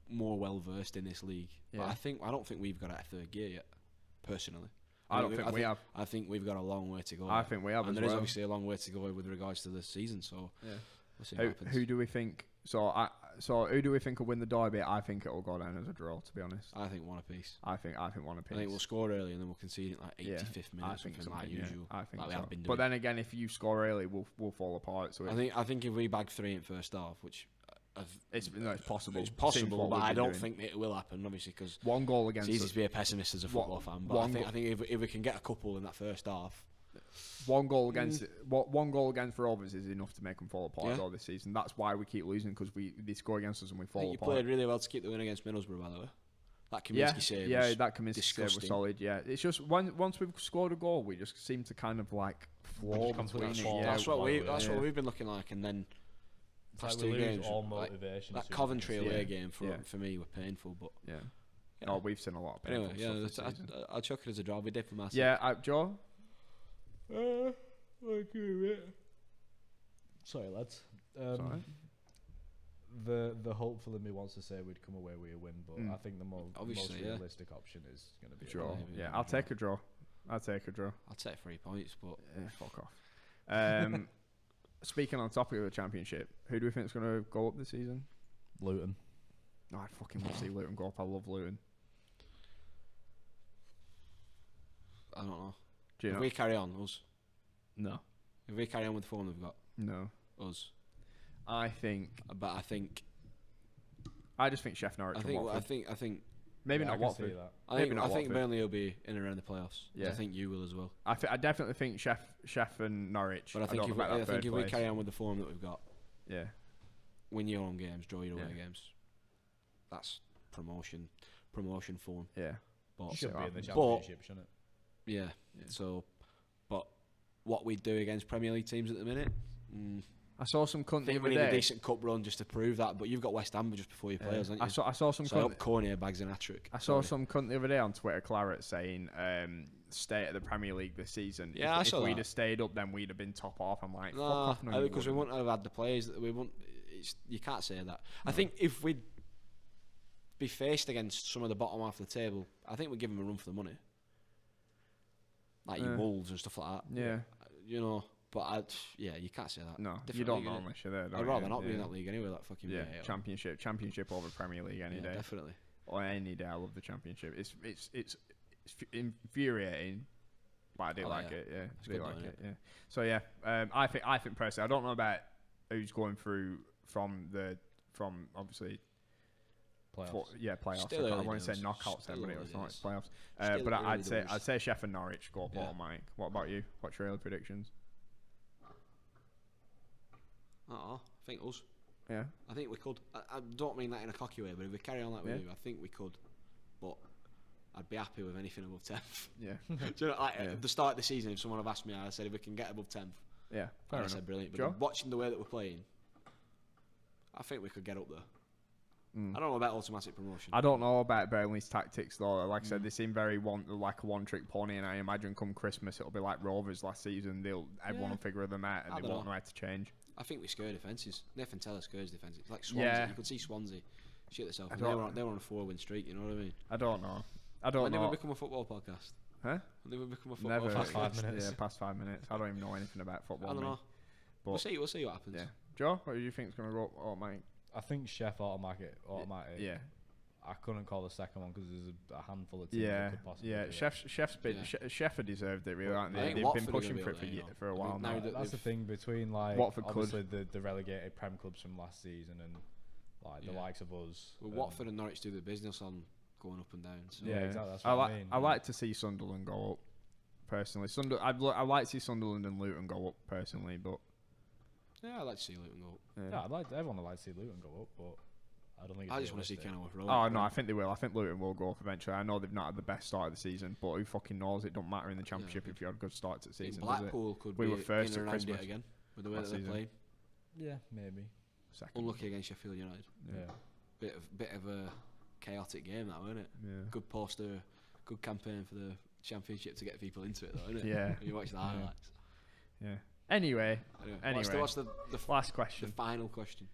more well versed in this league. Yeah. But I don't think we've got a third gear yet. Personally, I don't think we have. I think we've got a long way to go. I think we have and as there is well. obviously a long way to go with regards to the season. So Yeah. we'll see what happens. Who do we think? So who do we think will win the derby? I think it will go down as a draw. To be honest, I think one apiece. I think one apiece. I think we'll score early and then we'll concede it like 85th minute I or think something like yeah. usual. I think like we so. have been But doing. then again, if you score early, we'll fall apart. So I think if we bag 3 in first half, which it's possible. it's Seems possible, what but we've I been don't doing. think it will happen. Obviously, because One goal against it's easy us. to be a pessimist as a football fan. But I think if we can get a couple in that first half, One goal against one goal against Rovers is enough to make them fall apart Yeah. though this season. That's why we keep losing because they score against us and we I fall think you apart. played really well to keep the win against Middlesbrough, by the way. That Kaminsky Yeah, save yeah, was that Kaminsky save was disgusting. solid. Yeah, it's just once we've scored a goal, we just seem to kind of like floor completely between it. fall. Yeah, That's what yeah. we've been looking like, and then It's like past we 2 lose games, all like, motivation. that soon. Coventry away Yeah. game for Yeah. me were painful. But Yeah. Yeah. No, we've seen a lot of anyway, painful yeah, stuff this season. I'll chuck it as a draw. We did for Massive. Yeah, Joe. Sorry, lads. Sorry. The hopeful in me wants to say we'd come away with a win, but Mm. I think the most Obviously, yeah. realistic option is going to be a Draw. maybe Yeah, a I'll draw. take a draw. I'll take a draw. I'd take 3 points, but Fuck off. Speaking on topic of the championship, who do we think is going to go up this season? Luton. No, I'd fucking love to see Luton go up. I love Luton. I don't know. Do you If know? we carry on, us. No. If we carry on with the form we've got, No. us. I think. But I just think Chef Norwich. I and think Watford. Maybe Yeah, not I can see Watford. that. Maybe not I think Watford. Burnley will be in and around the playoffs. Yeah. I think you will as well. I definitely think Chef and Norwich. But I think don't if know about that we third carry place. on with the form that we've got, Yeah. win your own games, draw your away games. That's promotion form. Yeah. But should be in the championship, shouldn't it? Yeah. So, but what we do against Premier League teams at the minute. I saw some cunt the we other need day. a decent cup run just to prove that, but you've got West Ham just before you play us, haven't you? I saw some. So I hope Cornier bags an hat-trick. I saw some cunt the other day on Twitter, Claret, saying stay at the Premier League this season. Yeah, if we'd have stayed up, then we'd have been top off. I'm like, fuck off, no, because we wouldn't have had the players. That we wouldn't. You can't say that. I think if we'd be faced against some of the bottom half of the table, I think we'd give them a run for the money, like your Wolves and stuff like that. Yeah, you know. But you can't say that. No, Different you don't league, know unless you're there. I'd rather not be in that league anyway. That fucking Championship over Premier League any day. Definitely. Or any day. I love the Championship. It's infuriating, but I do like it. Yeah, I do like it. Yeah. So I think personally, I don't know about who's going through from obviously playoffs. Playoffs. I want to say knockouts then, but it was not playoffs. But I'd say Sheffield and Norwich go up automatic. What about you? What's your early predictions? I think us. Yeah. I think we could. I don't mean that in a cocky way, but if we carry on like we do, I think we could. But I'd be happy with anything above 10th. Yeah. Do you know, at the start of the season, if someone had asked me, I said if we can get above 10th. Yeah. I said brilliant. But watching the way that we're playing, I think we could get up there. I don't know about automatic promotion. I don't know about Burnley's tactics though. Like I said, they seem very like a one-trick pony, and I imagine come Christmas it'll be like Rovers last season. Everyone will figure them out, and they won't know how to change. I think we scare defences. Nathan Teller scares defences. Like Swansea, you could see Swansea shit themselves. They were on a 4-win streak. You know what I mean? I don't know. When did we become a football podcast? Huh? When did we become a football podcast? Past 5 minutes. Yeah, past 5 minutes. I don't even know anything about football. I don't know. But we'll see what happens. Yeah. Joe, what do you think is going to go up, Mike? I think Chef automatic. Yeah. I couldn't call the second one because there's a handful of teams that could possibly do it. Chef have deserved it, really, aren't they? They've been pushing for it for a while now. That's the thing between like Watford obviously the relegated Prem clubs from last season and like the likes of us. Well, Watford and Norwich do the business on going up and down. So. Yeah, exactly. That's what I mean. I like to see Sunderland go up personally. I'd like to see Sunderland and Luton go up personally, but yeah, I'd like to see Luton go up. Yeah, everyone would like to see Luton go up, but I don't think. I just want to see Kenilworth roll. Oh no, I think they will. I think Luton will go up eventually. I know they've not had the best start of the season, but who fucking knows? It don't matter in the Championship if you had a good start to the season. Blackpool could be first at Christmas again with the way that they're playing. Yeah, maybe. Second. Unlucky against Sheffield United. Yeah. Bit of a chaotic game, that wasn't it? Yeah. Good poster, good campaign for the Championship to get people into it, though, isn't it? Yeah. When you watch the highlights. Yeah. Anyway. What's the last question? The final question.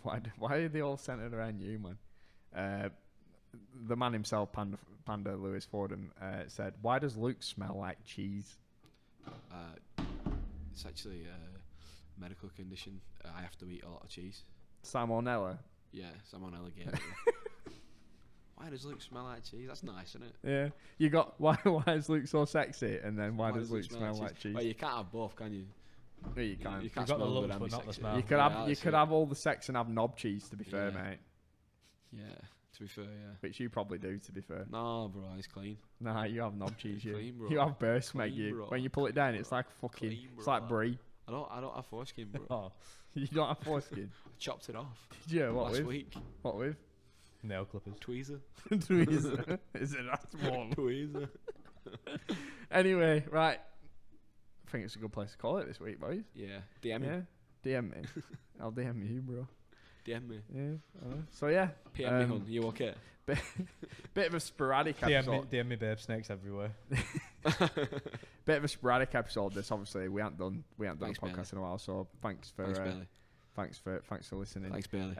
Why are they all centered around you, man? The man himself, Panda Lewis Fordham, said, "Why does Luke smell like cheese?" It's actually a medical condition. I have to eat a lot of cheese. Salmonella. Yeah, salmonella gave it. Why does Luke smell like cheese? That's nice, isn't it? Yeah. You got why is Luke so sexy? And then why does Luke smell like cheese? Well, you can't have both, can you? No, you can't. You can't You've got the smell look, good and but be not the sexy. smell. You could have all the sex and have knob cheese. To be fair, mate. Yeah. To be fair, yeah. Which you probably do. To be fair. No, bro, it's clean. Nah, you have knob cheese. Clean, bro. You have burst, mate. Clean, You bro. when you pull it down, it's like fucking. Clean, It's like brie. I don't have foreskin, bro. Oh, You don't have foreskin. I chopped it off Did you? What last with? week. What with? nail clippers. Tweezer. Tweezer. Is it that small? Tweezer. Anyway, right. I think it's a good place to call it this week, boys. Yeah. DM me. Yeah. DM me. I'll DM you, bro. DM me. Yeah. So yeah. PM me, hon. You okay? Bit of a sporadic episode. DM me, babe. Snakes everywhere. Bit of a sporadic episode. This obviously we haven't done Thanks, a podcast Bailey. in a while. So thanks for Bailey. thanks for listening. Thanks, Bailey.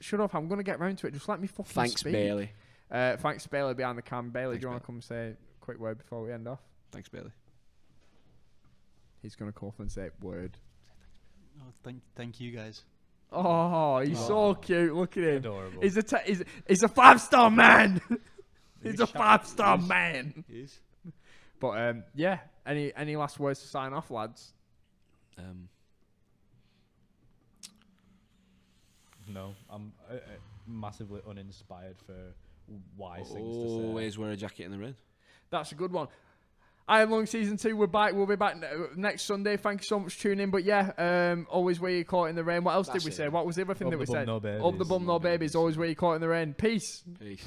Shut up. I'm gonna get round to it. Just let me fucking Thanks, speak. Bailey. Thanks, Bailey, behind the cam. Bailey, Thanks, do you want to Bailey. come say a quick word before we end off? Thanks, Bailey. He's gonna come up and say a word. Oh, thank you guys. Oh, he's so cute. Look at him. Adorable. He's a 5-star man. He's a 5-star man. He is. But yeah. Any last words to sign off, lads? No, I'm massively uninspired for wise things to say. Always wear a jacket in the rain. That's a good one. I Am Long Season 2, we're back. We'll be back next Sunday. Thank you so much for tuning in. But yeah, always where you caught in the rain. What else did we say? What was the other thing that we said? No babies. Up the bum, no babies. Always where you caught in the rain. Peace. Peace.